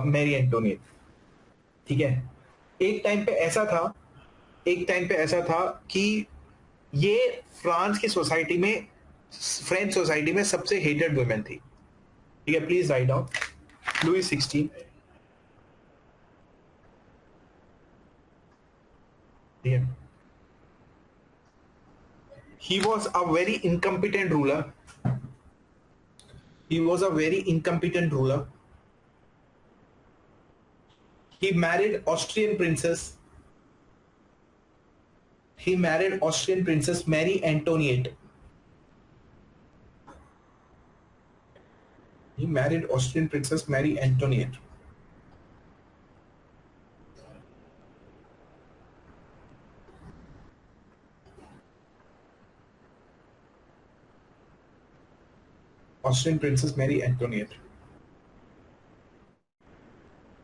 मैरी एंटोनिएट, ठीक है। एक टाइम पे ऐसा था कि ये फ्रांस की सोसाइटी में फ्रेंच सोसाइटी में सबसे हेटेड वुमेन थी, ठीक है, प्लीज राइट डाउन लुई 16, ठीक है. He was a very incompetent ruler. He was a very incompetent ruler. He married Austrian princess. He married Austrian princess Marie Antoinette. He married Austrian princess Marie Antoinette. Austrian princess Marie Antoinette.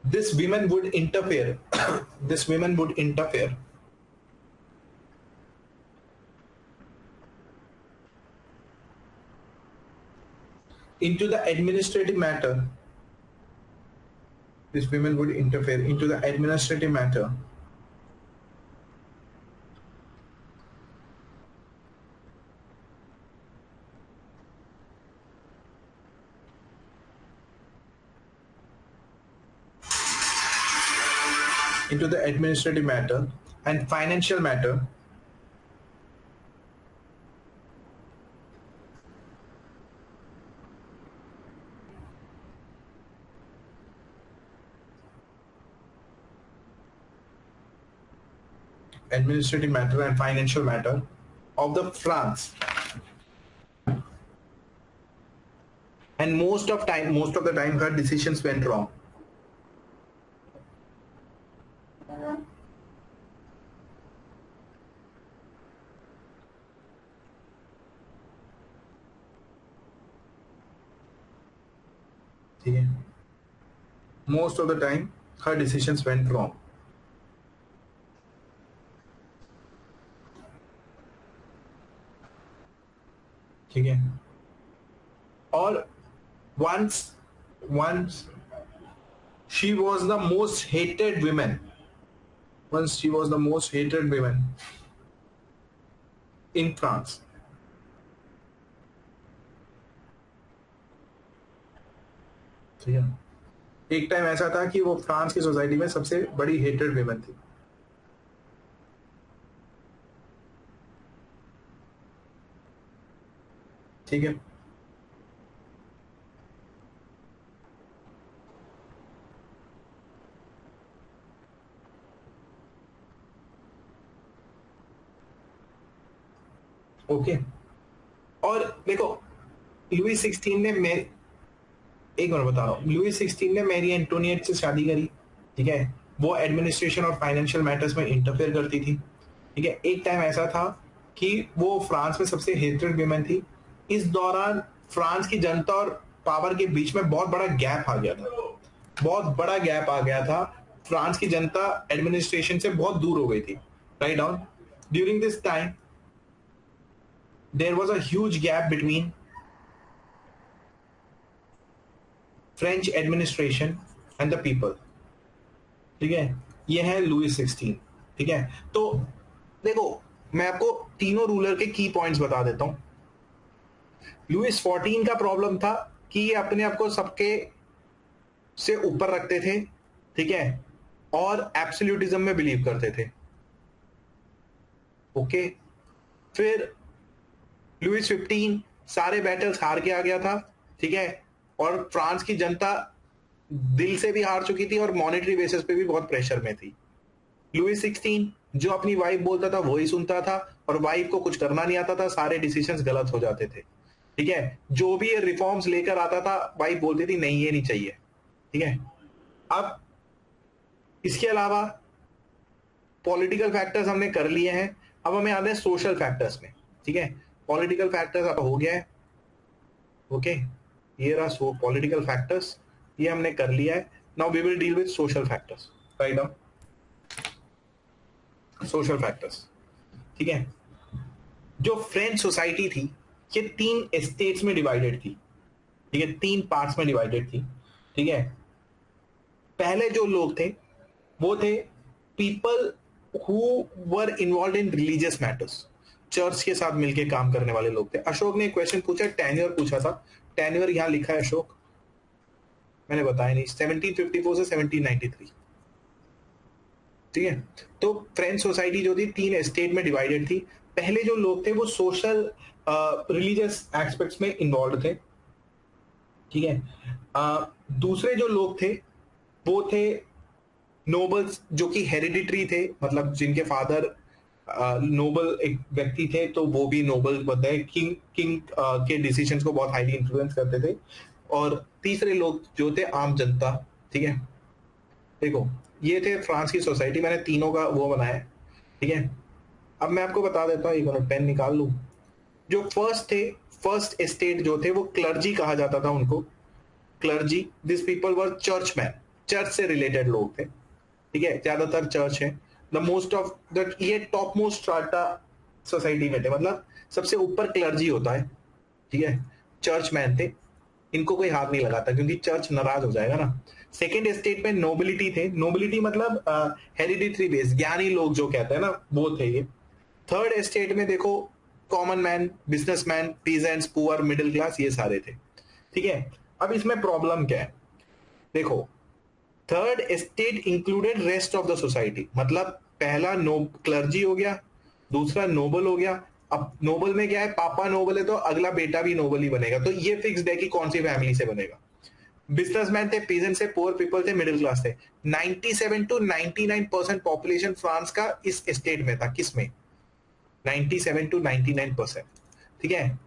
This woman would interfere. This woman would interfere into the administrative matter. This woman would interfere into the administrative matter into the administrative matter and financial matter administrative matter and financial matter of the France. And most of the time her decisions went wrong. ठीक है, most of the time her decisions went wrong. ठीक है, और once she was the most hated woman. Once she was the most hated woman in France. ठीक है, एक time ऐसा था कि वो फ्रांस की सोसाइटी में सबसे बड़ी हेटेड विमेन थी. ठीक है, ओके. और देखो लुई 16 ने एक मिनट बता रहा हूँ, लुई 16 ने मैरी एंटोनिएट से शादी करी. ठीक है, वो एडमिनिस्ट्रेशन और फाइनेंशियल मैटर्स में इंटरफेयर करती थी. ठीक है, एक टाइम ऐसा था कि वो फ्रांस में सबसे हेटेड विमेन थी. इस दौरान फ्रांस की जनता और पावर के बीच में बहुत बड़ा गैप आ गया था. बहुत बड़ा गैप आ गया था. फ्रांस की जनता एडमिनिस्ट्रेशन से बहुत दूर हो गई थी. Right down, during this time there was a huge gap between French administration and the people. ठीक है, ये है लुई 16. ठीक है, तो देखो मैं आपको तीनों रूलर के की पॉइंट्स बता देता हूं. लुईस 14 का प्रॉब्लम था कि ये अपने आप को सबके से ऊपर रखते थे. ठीक है, और एब्सोल्यूटिज्म में बिलीव करते थे. ओके, फिर लुईस 15 सारे बैटल्स हार के आ गया था. ठीक है, और फ्रांस की जनता दिल से भी हार चुकी थी और मॉनेटरी बेसिस पे भी बहुत प्रेशर में थी. लुईस 16 जो अपनी वाइफ बोलता था वही सुनता था और वाइफ को कुछ करना नहीं आता था. सारे डिसीजंस गलत हो जाते थे. ठीक है, जो भी ये रिफॉर्म्स लेकर आता था वाइफ बोलती थी नहीं ये नहीं चाहिए. ठीक है, अब इसके अलावा पॉलिटिकल फैक्टर्स हमने कर लिए हैं. अब हमें आते हैं सोशल फैक्टर्स में. ठीक है, पॉलिटिकल फैक्टर्स अब हो गया है. ओके, ये रहा सो पॉलिटिकल फैक्टर्स, ये हमने कर लिया है. Now we will deal with social factors. Write down social factors. ठीक है, जो फ्रेंच सोसाइटी थी ये 3 स्टेट्स में डिवाइडेड थी. ठीक है, 3 पार्ट्स में डिवाइडेड थी. ठीक है, पहले जो लोग थे वो थे people who were involve in religious matters. Church के साथ मिलके काम करने वाले लोग थे। अशोक ने एक क्वेश्चन पूछा, टेन्योर पूछा था, टेन्योर यहां लिखा है अशोक, मैंने बताया नहीं, 1754 से 1793। ठीक है, तो फ्रेंच सोसाइटी जो थी 3 एस्टेट में डिवाइडेड थी। पहले जो लोग थे वो सोशल रिलीजियस एस्पेक्ट्स में इन्वॉल्व थे। ठीक है, दूसरे जो लोग थे वो थे नोबल्स, जो कि हेरिडिटरी थे, मतलब जिनके फादर नोबल एक व्यक्ति थे, तो वो भी नोबल बनते हैं, किंग किंग के डिसीजंस को बहुत हाईली इन्फ्लुएंस करते थे। और तीसरे लोग जो थे आम जनता। ठीक है, देखो ये थे फ्रांस की सोसाइटी, मैंने तीनों का वो बनाया है। ठीक है, अब मैं आपको बता देता हूँ, एक मिनट पेन निकाल लूं। जो फर्स्ट थे, फर्स्ट एस्टेट जो थे वो क्लर्जी कहा जाता था उनको, clergy. This people were churchman, church से रिलेटेड लोग थे। ठीक है, ज्यादातर चर्च है। द मोस्ट ऑफ द, ये टॉप मोस्ट स्ट्राटा सोसाइटी में थे, मतलब सबसे ऊपर क्लर्जी होता है। ठीक है, चर्चमैन थे, इनको कोई हाथ नहीं लगाता क्योंकि चर्च नाराज हो जाएगा ना। सेकेंड एस्टेट में नोबिलिटी थे, नोबिलिटी मतलब हेरिडिटरी बेस, ज्ञानी लोग जो कहते हैं ना, वो थे ये। थर्ड एस्टेट में देखो common man, businessman, peasants, poor, middle class, ये सारे थे। ठीक है, अब इसमें प्रॉब्लम क्या है, देखो third estate included rest of the society, मतलब पहला नो क्लर्जी हो गया, दूसरा नोबल हो गया। अब नोबल में क्या है, पापा नोबल है तो अगला बेटा भी नोबल ही बनेगा, तो ये फिक्स्ड है कि कौन सी फैमिली से बनेगा। बिजनेसमैन थे, पीजेंट थे, पुअर पीपल थे, मिडिल क्लास थे। 97 to 99% पॉपुलेशन फ्रांस का इस एस्टेट में था, किसमें, 97 to 99%। ठीक है,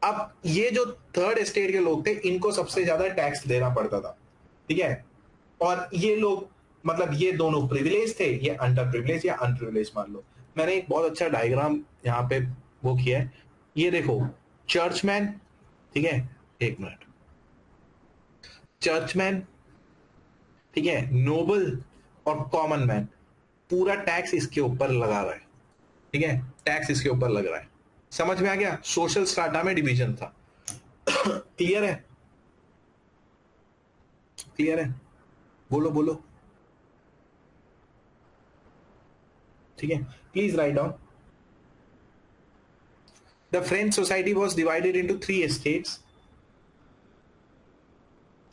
अब ये जो थर्ड एस्टेट के लोग थे इनको सबसे ज्यादा टैक्स देना पड़ता था। ठीक है, और ये लोग, मतलब ये दोनों प्रिविलेज थे, ये अंडर प्रिविलेज या अनप्रिविलेज मान लो। मैंने एक बहुत अच्छा डायग्राम यहाँ पे वो किया है, ये देखो चर्चमैन। ठीक है, एक मिनट, चर्चमैन, ठीक है, नोबल और कॉमन मैन, पूरा टैक्स इसके ऊपर लगा रहा है। ठीक है, टैक्स इसके ऊपर लग रहा है। समझ में आ गया, सोशल स्ट्राटा में डिवीजन था। क्लियर है, क्लियर है, बोलो बोलो। ठीक है, please right down. The French society was divided into 3 estates.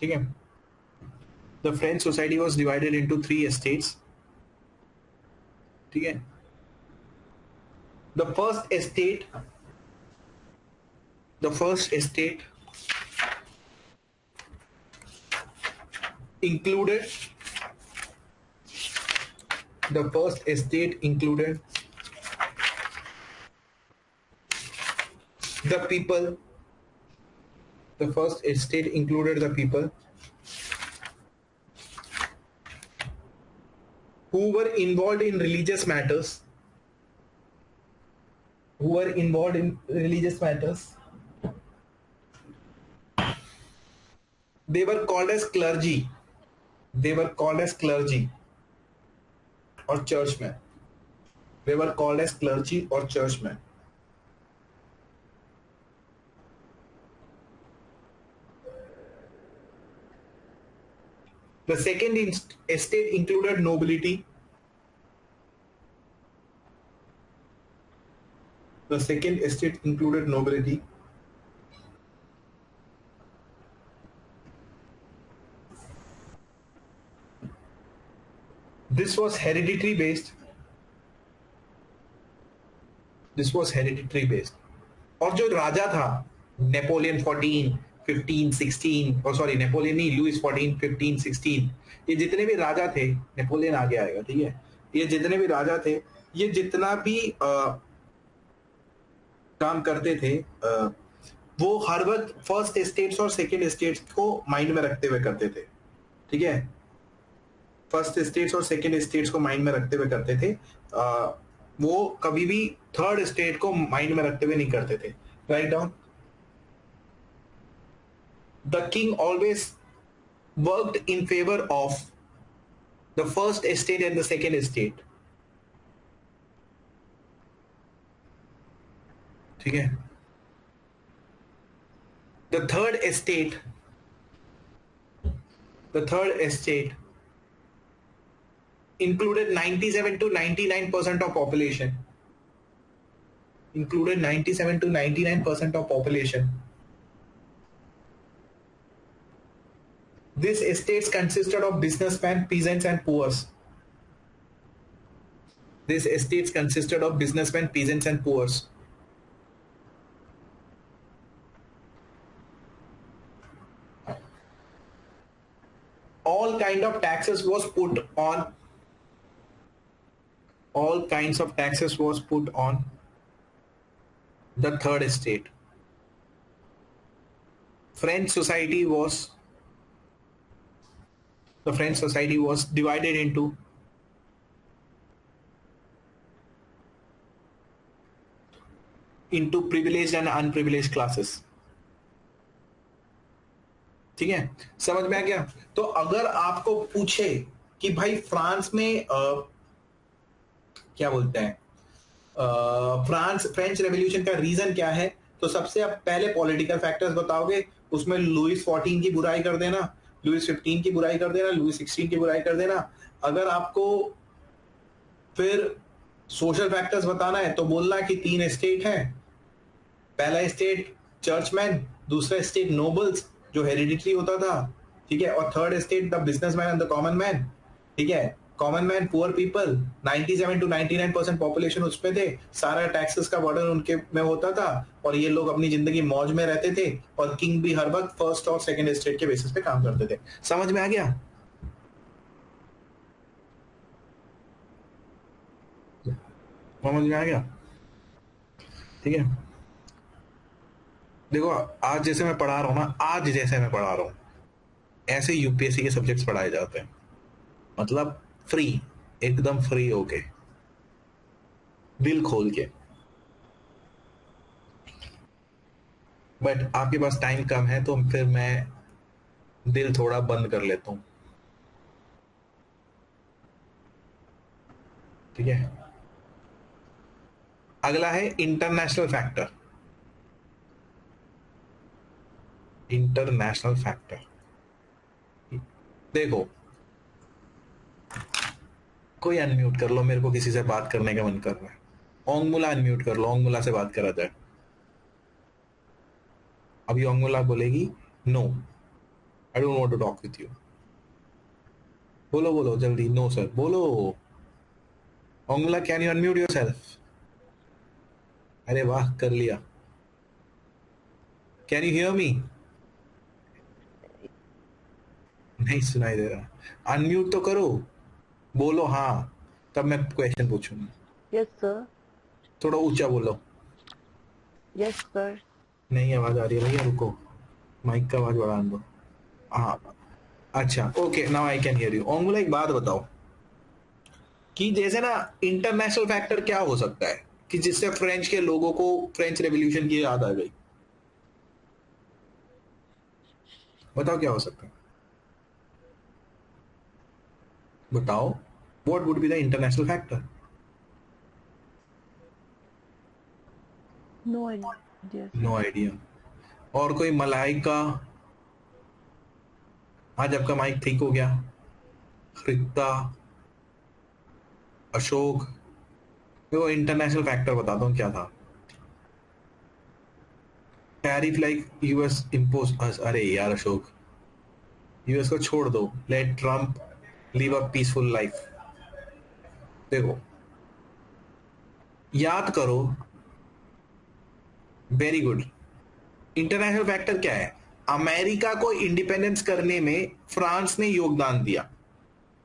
ठीक है, the French society was divided into 3 estates. ठीक है, the first estate, the first estate included, the first estate included the people, the first estate included the people who were involved in religious matters, who were involved in religious matters. They were called as clergy, they were called as clergy or churchmen, they were called as clergy or churchmen. The second estate included nobility. The second estate included nobility. This was hereditary based. This was hereditary based. और जो राजा था, Napoleon 14, 15, 16, और sorry Napoleon नहीं, Louis 14, 15, 16, ये जितने भी राजा थे, Napoleon आगे आएगा। ठीक है, ये जितने भी राजा थे, ये जितना भी काम करते थे, वो हर वक्त फर्स्ट एस्टेट्स और सेकेंड एस्टेट्स को माइंड में रखते हुए करते थे। ठीक है, फर्स्ट एस्टेट्स और सेकेंड एस्टेट्स को माइंड में रखते हुए करते थे। वो कभी भी थर्ड एस्टेट को माइंड में रखते हुए नहीं करते थे। Right down, the king always worked in favour of the first estate and the second estate. ठीक है, the third estate, the third estate included 97 to 99% of population. included 97 to 99% of population. These estates consisted of businessmen, peasants, and poor. These estates consisted of businessmen, peasants, and poor. All kind of taxes was put on. All kinds of taxes was put on the third estate. French society was divided into privileged and unprivileged classes. ठीक है, समझ में आ गया? तो अगर आपको पूछे कि भाई फ्रांस में क्या बोलते हैं, फ्रेंच रेवोल्यूशन का रीजन क्या है, तो सबसे आप पहले पॉलिटिकल फैक्टर्स बताओगे, उसमें लुइस 14 की बुराई कर देना, लुइस 15 की बुराई कर देना, लुइस 16 की बुराई कर देना। अगर आपको फिर सोशल फैक्टर्स बताना है तो बोलना कि 3 स्टेट है, पहला स्टेट चर्चमैन, दूसरा स्टेट नोबल्स जो हेरिडिटरी होता था, ठीक है, और third state the businessman and the common man, ठीक है, common man, poor people, 97 to 99% population उसमें थे, सारा टैक्सेस का बर्डन उनके में होता था, और ये लोग अपनी जिंदगी मौज में रहते थे, और किंग भी हर वक्त फर्स्ट और सेकंड स्टेट के बेसिस पे काम करते थे। समझ में आ गया? समझ में आ गया? ठीक है, देखो आज जैसे मैं पढ़ा रहा हूँ ना, आज जैसे मैं पढ़ा रहा हूँ ऐसे यूपीएससी के सब्जेक्ट्स पढ़ाए जाते हैं, मतलब फ्री, एकदम फ्री होके, दिल खोल के। बट आपके पास टाइम कम है तो फिर मैं दिल थोड़ा बंद कर लेता हूं, ठीक है। अगला है इंटरनेशनल फैक्टर। इंटरनेशनल फैक्टर, देखो कोई अनम्यूट कर लो, मेरे को किसी से बात करने का मन कर रहा है। ओंगमुला अनम्यूट कर लो, ओंगमुला से बात करा जाए। अभी ओंगमुला बोलेगी no, I don't want to talk with you. बोलो बोलो जल्दी, नो सर बोलो। Ongmula can you unmute yourself? अरे वाह, कर लिया। Can you hear me? नहीं सुनाई दे रहा, अनम्यूट तो करो, बोलो हाँ, तब मैं क्वेश्चन पूछूंगा। Yes sir. थोड़ा ऊंचा बोलो। Yes sir. नहीं आवाज आ रही है भैया, रुको, माइक का आवाज बढ़ा दो। हाँ अच्छा, okay, now I can hear you. Ongmula एक बात बताओ कि जैसे ना इंटरनेशनल फैक्टर क्या हो सकता है कि जिससे फ्रेंच के लोगों को फ्रेंच रेवोल्यूशन की याद आ गई? बताओ क्या हो सकता है, बताओ, what would be the international factor? No idea. No idea. और कोई? मलाइका, आज आपका माइक ठीक हो गया। रिक्ता, अशोक, वो इंटरनेशनल फैक्टर बताता हूँ क्या था। टैरिफ लाइक यूएस इम्पोज, अरे यार अशोक, यूएस को छोड़ दो, let Trump live a peaceful life. देखो याद करो, वेरी गुड। इंटरनेशनल फैक्टर क्या है? अमेरिका को इंडिपेंडेंस करने में फ्रांस ने योगदान दिया,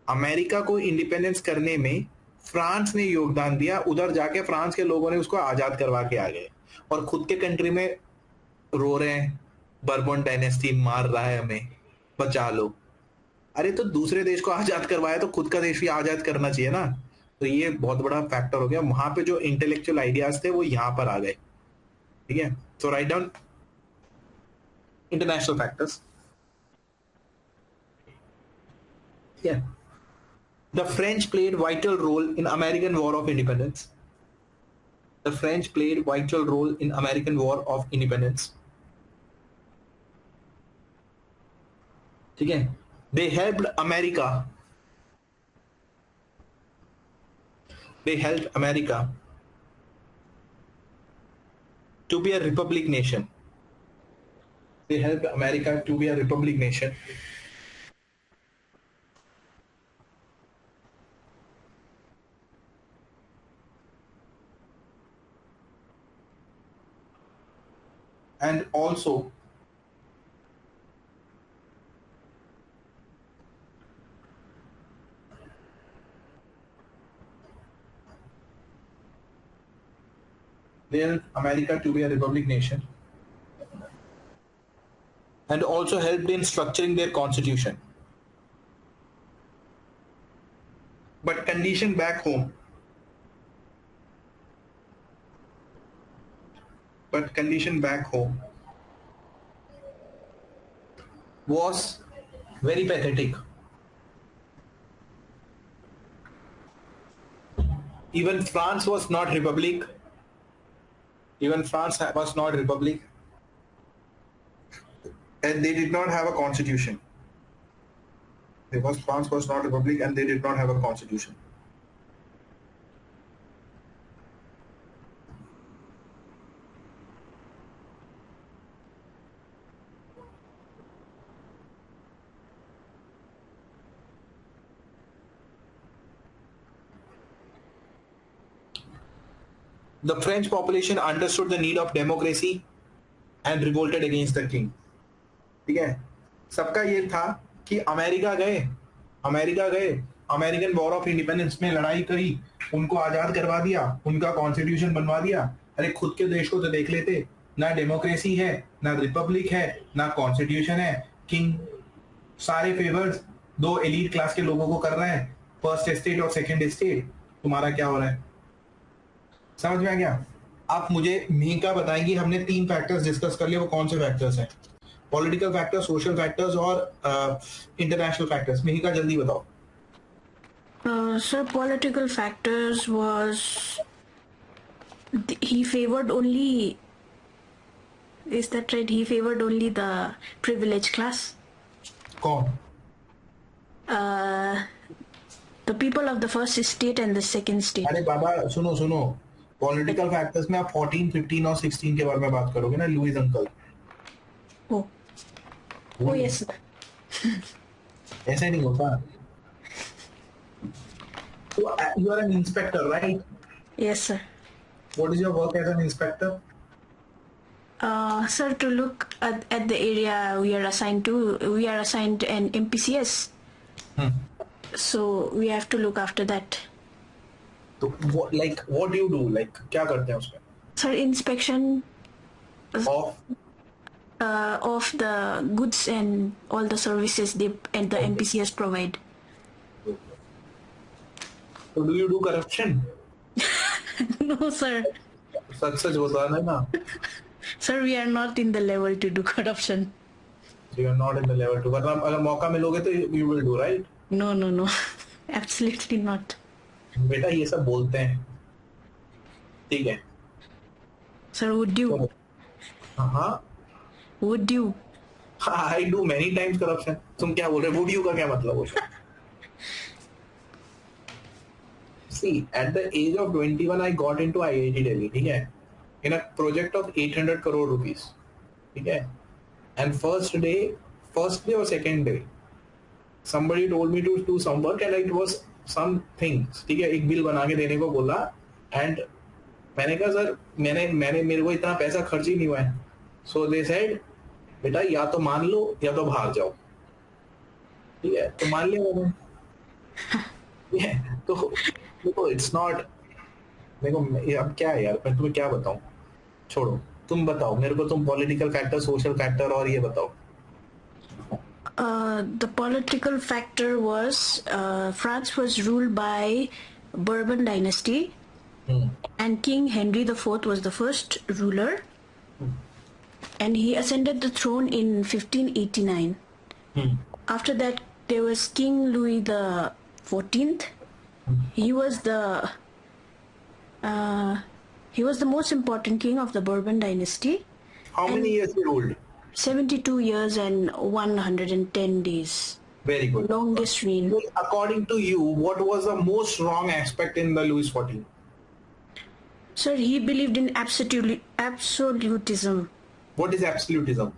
अमेरिका को इंडिपेंडेंस करने में फ्रांस ने योगदान दिया, उधर जाके फ्रांस के लोगों ने उसको आजाद करवा के आ गए, और खुद के कंट्री में रो रहे हैं, बर्बन डायनेस्टी मार रहा है हमें, बचा लो। अरे तो दूसरे देश को आजाद करवाया तो खुद का देश भी आजाद करना चाहिए ना। तो ये बहुत बड़ा फैक्टर हो गया, वहां पे जो इंटेलेक्चुअल आइडियाज थे वो यहां पर आ गए, ठीक है। तो write down international factors. Yeah. The French played vital role in American War of Independence. The French played vital role in American War of Independence. ठीक है, they helped America. They helped America to be a republic nation. They helped America to be a republic nation. And also they helped America to be a republic nation, and also helped in structuring their constitution. But condition back home. But condition back home was very pathetic. Even France was not republic. Even France was not republic. And they did not have a constitution. Because France was not republic and they did not have a constitution. The French population understood the need of democracy and revolted against the king. ठीक है, सबका ये था कि America गए, American war of independence में लड़ाई करी, उनको आजाद करवा दिया, उनका कॉन्स्टिट्यूशन बनवा दिया. अरे खुद के देश को तो देख लेते, ना डेमोक्रेसी है, ना रिपब्लिक है, ना कॉन्स्टिट्यूशन है, किंग सारे फेवर्स दो एलीट क्लास के लोगों को कर रहे हैं, फर्स्ट एस्टेट और सेकंड एस्टेट. तुम्हारा क्या हो रहा है? समझ में आ गया? आप मुझे मीका बताएंगी, हमने 3 फैक्टर्स डिस्कस कर लिए, वो कौन से फैक्टर्स हैं? पॉलिटिकल फैक्टर्स, सोशल फैक्टर्स और इंटरनेशनल फैक्टर्स. मीका जल्दी बताओ. Sir, political factors was he favored only. Is that right? He favored only the privileged class. कौन? The people of the first state and the second state. अरे बाबा सुनो, political factors में आप 14, 15 और 16 के बारे में बात करोगे ना, Louis uncle. Oh yes, sir. ऐसे नहीं होता. So you are an inspector, right? Yes, sir. What is your work as an inspector? Sir, to look at the area we are assigned to, we are assigned an MPCS. So we have to look after that. So what do you do? Like क्या करते हैं उसमें? Sir, inspection Of of the goods and all the services they and the MPCS provide. So do you do corruption? No, sir. सच बताना ना. Sir, we are not in the level to do corruption. So you are not in the level to. मतलब अगर मौका मिलोगे तो you will do, right? No. Absolutely not. बेटा ये सब बोलते हैं, ठीक है? Sir, would you? हाँ. Would you? I do many times corruption. तुम क्या बोल रहे हो? Would you का क्या मतलब होता है? See, at the age of 21, I got into IIT Delhi, ठीक है? In a project of 800 crore rupees, ठीक है? And first day or second day, somebody told me to do some work and it was some things, ठीक है? एक bill बना के देने को बोला and मैंने कहा सर मेरे को इतना पैसा खर्च ही नहीं हुआ है. So they said बेटा या तो मान लो या तो भाग जाओ, ठीक है? तो मान लिया मैंने. तो देखो इट्स नॉट, देखो अब क्या है यार, मैं तुम्हें क्या बताऊं, छोड़ो. तुम बताओ मेरे को, तुम पॉलिटिकल फैक्टर, सोशल फैक्टर और ये बताओ. The political factor was France was ruled by Bourbon dynasty, and King Henry IV was the first ruler, and he ascended the throne in 1589. After that, there was King Louis XIV. He was the most important king of the Bourbon dynasty. How many years he ruled? 72 years and 110 days. Very good. Longest reign. According to you, what was the most wrong aspect in the Louis XIV? Sir, he believed in absolutism, What is absolutism?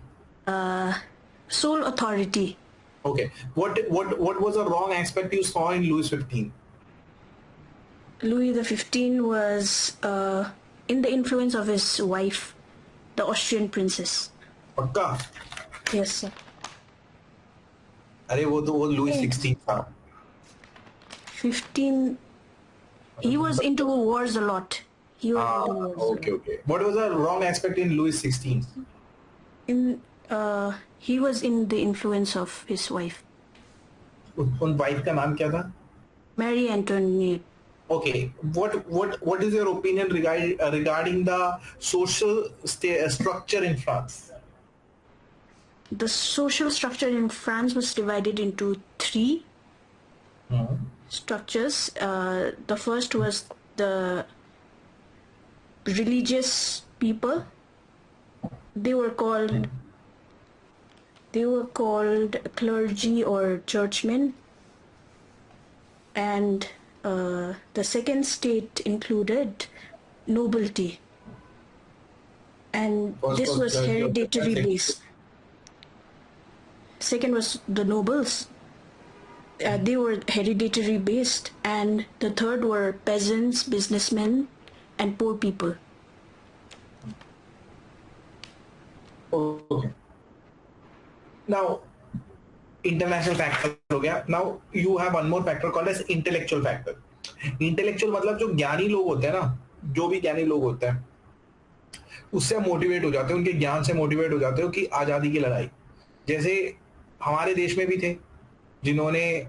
sole authority. Okay. What was a wrong aspect you saw in Louis 15? Louis XV was in the influence of his wife, the Austrian princess. पक्का? Yes, sir. अरे वो Louis 16 था. 15. He was into wars a lot. He was into wars a lot. Okay. What was the wrong aspect in Louis 16? He was in the influence of his wife, उन wife का नाम क्या था? Marie Antoinette. Okay. What is your opinion regarding the social structure in France? The social structure in France was divided into three structures. The first was the religious people. They were called clergy or churchmen, and the second state included nobility, and this was hereditary based. Second was the nobles. They were hereditary based, and the third were peasants, businessmen, and poor people. Okay. Now, international factor हो गया. Now you have one more factor called as intellectual factor. Intellectual मतलब जो ज्ञानी लोग होते हैं ना, जो भी ज्ञानी लोग होते हैं, उससे मोटिवेट हो जाते हैं, उनके ज्ञान से मोटिवेट हो जाते हो कि आजादी की लड़ाई. जैसे हमारे देश में भी थे जिन्होंने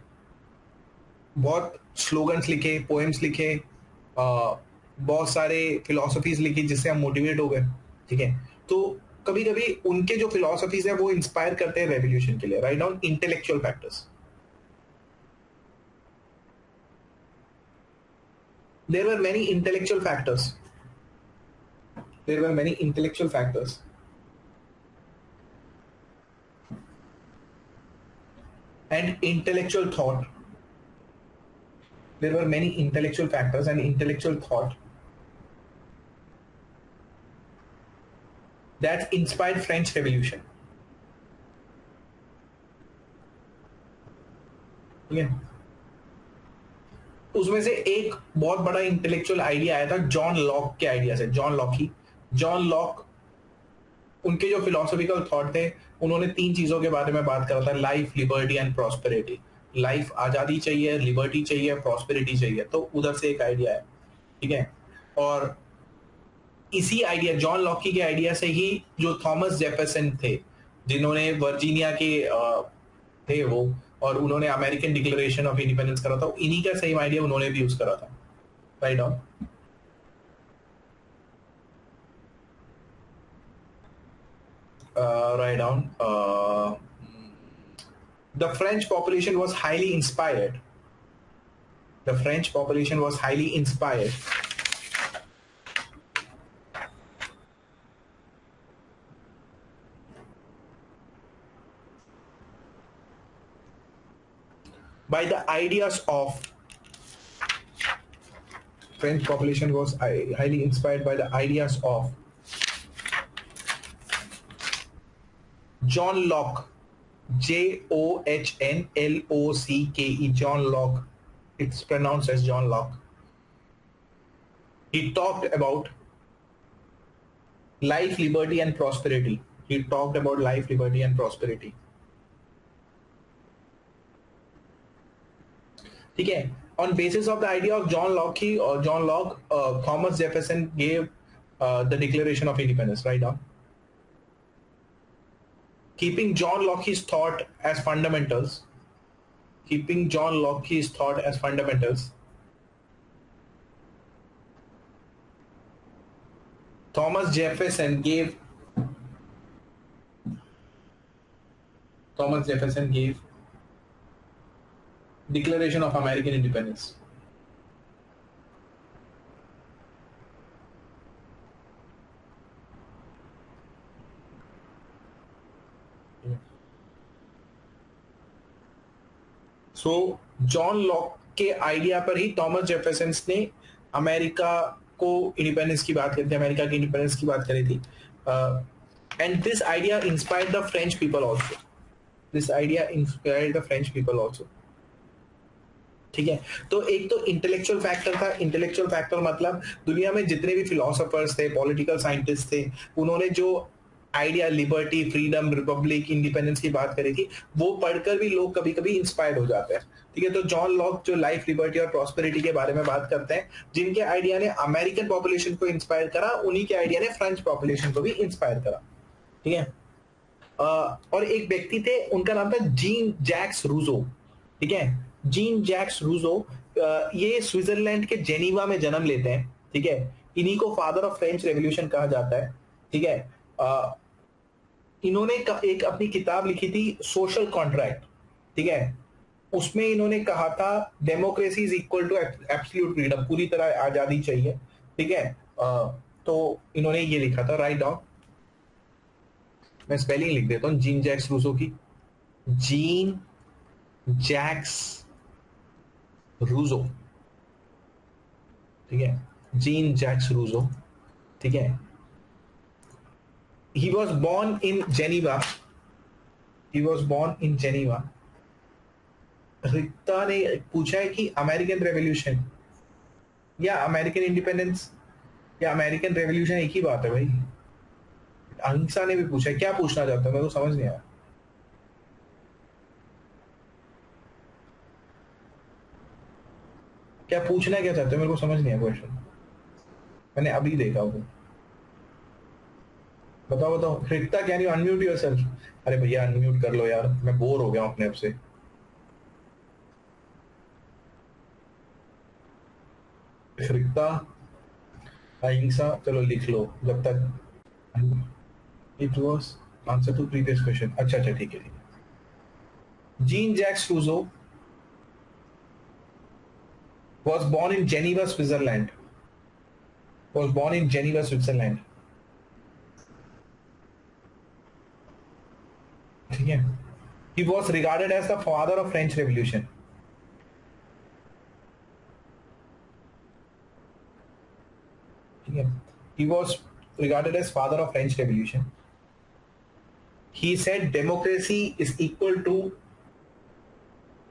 बहुत स्लोगन्स लिखे, पोएम्स लिखे, बहुत सारे फिलोसफीज लिखी जिससे हम मोटिवेट हो गए. ठीक है, तो कभी कभी उनके जो फिलोसफीज है वो इंस्पायर करते हैं रेवोल्यूशन के लिए. Write down intellectual factors. There were many intellectual factors. And intellectual thought. There were many intellectual factors and intellectual thought that inspired French Revolution. ठीक है, उसमें से एक बहुत बड़ा इंटेलेक्चुअल आइडिया आया था जॉन लॉक के आइडिया से. जॉन लॉक उनके जो फिलोसफिकल थॉट थे, उन्होंने तीन चीजों के बारे में बात करा था: life, liberty and prosperity. Life आजादी चाहिए, लिबर्टी चाहिए, प्रॉस्पेरिटी चाहिए. तो उधर से एक आइडिया है. ठीक है, और इसी आइडिया जॉन लॉकी के आइडिया से ही जो थॉमस जेफरसन थे, जिन्होंने वर्जीनिया के थे वो, और उन्होंने अमेरिकन डिक्लेरेशन ऑफ इंडिपेंडेंस करा था, इन्हीं का सेम आइडिया उन्होंने भी यूज करा था. Right on. Write down. The French population was highly inspired. By the ideas of French population was highly inspired by the ideas of John Locke, Johnlocke, John Locke. It's pronounced as John Locke. He talked about life, liberty, and prosperity. ठीक है. On basis of the idea of John Locke, Thomas Jefferson gave the Declaration of Independence. Right now, keeping John Locke's thought as fundamentals. Thomas Jefferson gave Declaration of American Independence. So John Locke के idea पर ही Thomas Jefferson ने America को independence की बात करी थी, America की independence की बात करी थी. And this idea inspired the French people also. This idea inspired the French people also. ठीक है. तो एक तो इंटेलेक्चुअल फैक्टर था. इंटेलेक्चुअल फैक्टर मतलब दुनिया में जितने भी फिलोसोफर्स थे, पॉलिटिकल साइंटिस्ट थे, उन्होंने जो idea liberty, freedom, Republic, independence की बात करी थी, वो पढ़कर भी लोग कभी कभी इंस्पायर्ड हो जाते हैं. ठीक है. तो जॉन लॉक जो लाइफ, लिबर्टी और प्रॉस्पेरिटी के बारे में बात करते हैं, जिनके आइडिया ने अमेरिकन पॉपुलेशन को इंस्पायर करा, उन्हीं के आइडिया ने फ्रेंच पॉपुलेशन को भी इंस्पायर करा. ठीक है. और एक व्यक्ति थे, उनका नाम था जीन जैक्स रूसो. ठीक है. जीन जैक्स रूसो ये स्विट्जरलैंड के जेनीवा में जन्म लेते हैं. ठीक है. इन्हीं को फादर ऑफ फ्रेंच रेवोल्यूशन कहा जाता है. ठीक है. इन्होंने एक अपनी किताब लिखी थी सोशल कॉन्ट्रैक्ट. ठीक है. उसमें इन्होंने कहा था democracy is equal to absolute freedom, पूरी तरह आजादी चाहिए. ठीक है. तो इन्होंने ये लिखा था. राइट डाउन, मैं स्पेलिंग लिख देता हूं जीन जैक्स रूसो की. Jean Jacques Rousseau. ठीक है. Jean Jacques Rousseau. ठीक है. he was born in Geneva. he was born in Geneva. रिक्ता ने पूछा है कि अमेरिकन रेवोल्यूशन या अमेरिकन इंडिपेंडेंस या अमेरिकन रेवोल्यूशन एक ही बात है भाई. अहिंसा ने भी पूछा है. क्या पूछना चाहता है, मेरे को समझ नहीं आया. क्या पूछना क्या चाहते हो, मेरे को समझ नहीं आया क्वेश्चन. मैंने अभी देखा वो. बताओ बताओ. रिक्ता, कैन यू अनम्यूट योरसेल्फ? अरे भैया अनम्यूट कर लो यार, मैं बोर हो गया हूं अपने आप से. रिक्ता, अहिंसा, चलो लिख लो जब तक. It was answer to previous question. अच्छा अच्छा ठीक है. Jean Jacques Rousseau was born in Geneva, Switzerland. Was born in Geneva, Switzerland. ठीक है. He was regarded as the father of French Revolution. ठीक है. He was regarded as father of French Revolution. He said democracy is equal to.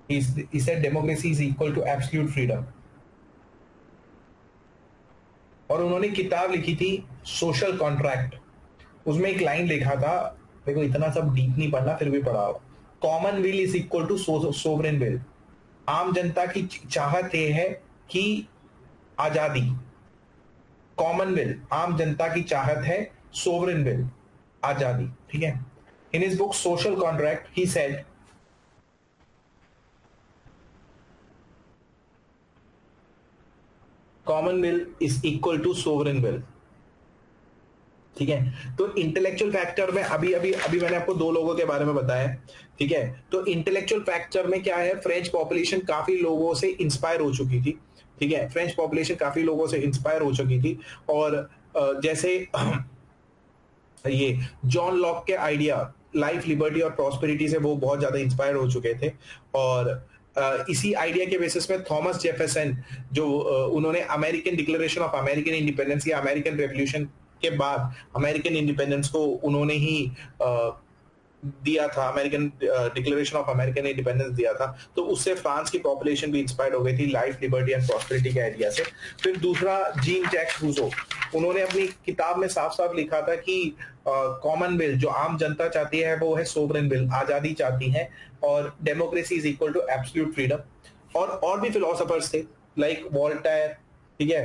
He said democracy is equal to absolute freedom. और उन्होंने किताब लिखी थी social contract. उसमें एक line लिखा था, मेरे को इतना सब डीप नहीं पढ़ना, फिर भी पढ़ा. Common will is equal to sovereign will. आम जनता की चाहत ये है कि आजादी. कॉमन विल, आम जनता की चाहत है. सोवरेन विल, आजादी. ठीक है. In his book social contract he said common will is equal to sovereign will. ठीक है. तो इंटेलेक्चुअल फैक्टर में अभी अभी अभी मैंने आपको दो लोगों के बारे में बताया. ठीक है. तो इंटेलेक्चुअल फैक्टर में क्या है, फ्रेंच पॉपुलेशन काफी लोगों से इंस्पायर हो चुकी थी. ठीक है. फ्रेंच पॉपुलेशन काफी लोगों से इंस्पायर हो चुकी थी. और जैसे ये जॉन लॉक के आइडिया लाइफ, लिबर्टी और प्रॉस्पेरिटी से वो बहुत ज्यादा इंस्पायर हो चुके थे. और इसी आइडिया के बेसिस में थॉमस जेफरसन, जो उन्होंने American declaration of American independence या अमेरिकन रेवोल्यूशन के बाद अमेरिकन इंडिपेंडेंस को उन्होंने ही दिया था, American declaration of American independence दिया था. तो उससे फ्रांस की पॉपुलेशन भी इंस्पायर्ड हो गई थी लाइफ, लिबर्टी एंड प्रॉस्पेरिटी के आइडिया से. फिर दूसरा जीन जैक्स रूसो, उन्होंने अपनी किताब में साफ साफ लिखा था कि कॉमन विल जो आम जनता चाहती है वो है सोवरेन विल, आजादी चाहती है. और democracy is equal to absolute freedom. और भी फिलोसोफर्स थे लाइक वॉल्टायर. ठीक है.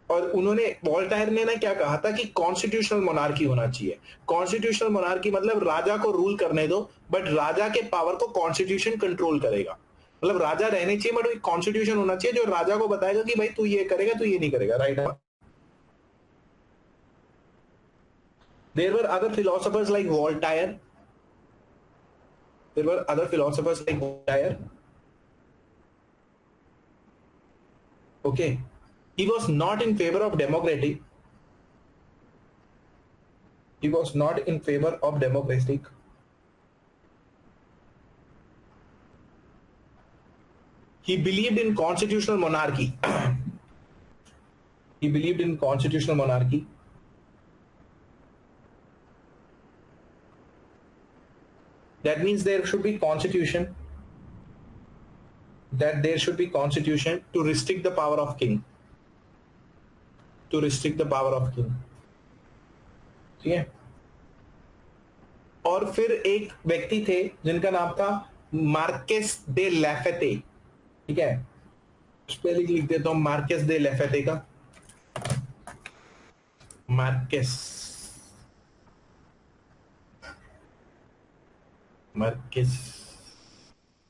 और उन्होंने, वॉल्टायर ने ना क्या कहा था कि कॉन्स्टिट्यूशनल मोनार्की होना चाहिए. कॉन्स्टिट्यूशनल मोनार्की मतलब राजा को रूल करने दो, बट राजा के पावर को कॉन्स्टिट्यूशन कंट्रोल करेगा. मतलब राजा रहने चाहिए, बट कॉन्स्टिट्यूशन होना चाहिए जो राजा को बताएगा कि भाई तू ये करेगा, तू ये नहीं करेगा. Right. There were other philosophers like Voltaire. There were other philosophers like Voltaire. Okay. He was not in favor of democracy. He was not in favor of democratic. He believed in constitutional monarchy. He believed in constitutional monarchy. That means there should be constitution. That there should be constitution to restrict the power of king. To restrict the power of king. ठीक है. और फिर एक व्यक्ति थे जिनका नाम था मार्केस दे लैफेते. ठीक है, स्पेलिंग लिख देता हूं मार्केस दे लैफेते का. Marquez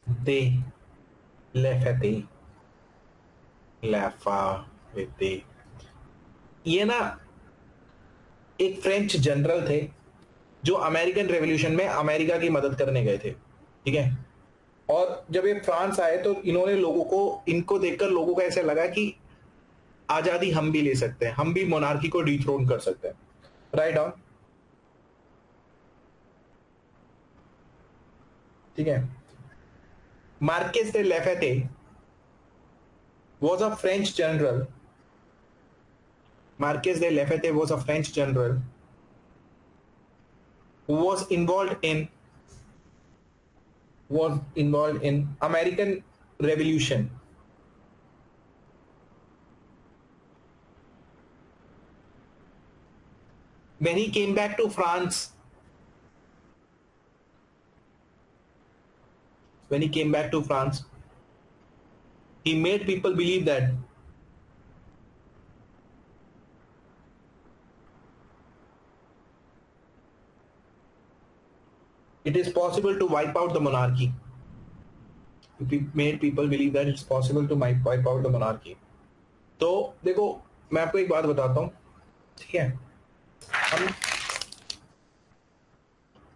de लैफेते. लैफेते ये ना एक फ्रेंच जनरल थे जो अमेरिकन रेवोल्यूशन में अमेरिका की मदद करने गए थे. ठीक है, और जब ये फ्रांस आए तो इन्होंने लोगों को, इनको देखकर लोगों को ऐसा लगा कि आजादी हम भी ले सकते हैं, हम भी मोनार्की को डिथ्रोन कर सकते हैं. Right on. ठीक है. Marquis de Lafayette was a French general. Marquis de Lafayette was a French general who was involved in American Revolution. When he came back to France, he made people believe that it is possible to wipe out the monarchy. He made people believe that it's possible to wipe out the monarchy. तो देखो मैं आपको एक बात बताता हूँ. ठीक है, हम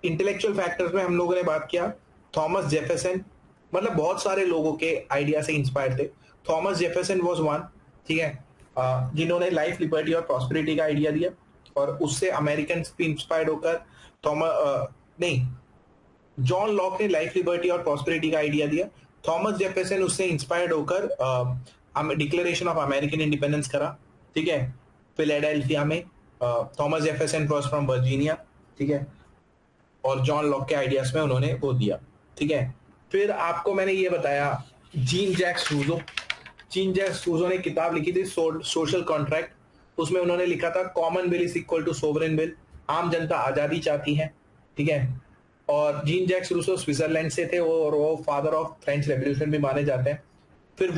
इंटेलेक्चुअल फैक्टर्स में हम लोगों ने बात किया. थॉमस जेफरसन, मतलब बहुत सारे लोगों के आइडिया से इंस्पायर थे. Thomas Jefferson was one. ठीक है, जिन्होंने लाइफ, लिबर्टी और प्रॉस्पेरिटी का आइडिया दिया, और उससे अमेरिकन भी इंस्पायर्ड होकर जॉन लॉक ने लाइफ, लिबर्टी और प्रॉस्पेरिटी का आइडिया दिया. थॉमस जेफरसन उससे इंस्पायर्ड होकर डिक्लेरेशन ऑफ अमेरिकन इंडिपेंडेंस करा. ठीक है, फिलाडेल्फिया में. Thomas Jefferson was from Virginia. ठीक है, और जॉन लॉक के आइडियाज में उन्होंने वो दिया. ठीक है, फिर आपको मैंने ये बताया Jean Jacques Rousseau. Jean Jacques Rousseau ने किताब लिखी थी सोशल कॉन्ट्रैक्ट. उसमें उन्होंने लिखा था common will is equal to sovereign will. आम जनता आजादी चाहती है. ठीक है, और जीन जैक्स रूसो स्विट्जरलैंड से थे और वो फादर ऑफ फ्रेंच रेवोल्यूशन भी माने जाते हैं. फिर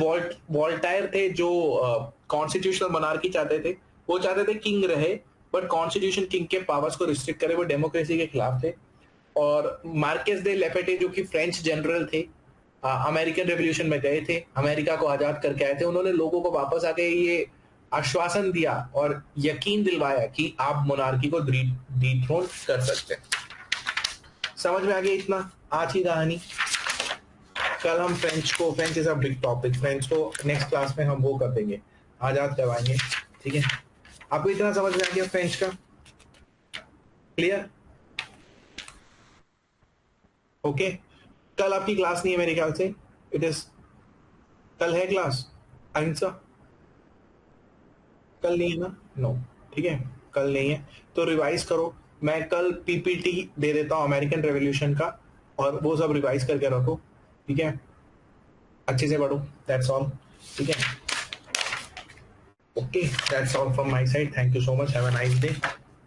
वोल्टायर थे जो कॉन्स्टिट्यूशनल मोनार्की चाहते थे. वो चाहते थे किंग रहे, बट कॉन्स्टिट्यूशन किंग के पावर्स को रिस्ट्रिक्ट करे. वो डेमोक्रेसी के खिलाफ थे. और मार्केस दे लेफेटे जो कि फ्रेंच जनरल थे, अमेरिकन रेवोल्यूशन में गए थे, अमेरिका को आजाद करके आए थे. उन्होंने लोगों को वापस आके ये आश्वासन दिया और यकीन दिलवाया कि आप मोनार्की को डिथ्रोन कर सकते हैं. समझ में आ गया इतना? आज की कहानी. कल हम French is a big topic. French को नेक्स्ट क्लास में हम वो कर देंगे, आजाद करवाएंगे. ठीक है, आपको इतना समझ में आ गया फ्रेंच का? क्लियर? ओके. कल आपकी क्लास नहीं है मेरे ख्याल से. कल है क्लास अहिंसा? कल नहीं है ना? नो. ठीक है, कल नहीं है तो रिवाइज करो. मैं कल पीपीटी दे देता हूं अमेरिकन रेवोल्यूशन का, और वो सब रिवाइज करके रखो. ठीक है, अच्छे से पढ़ो. That's all. ठीक है, okay, that's all from my side. Thank you so much. Have a nice day.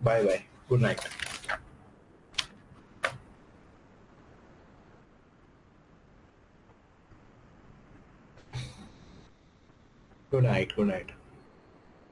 Bye bye. Good night. Good night.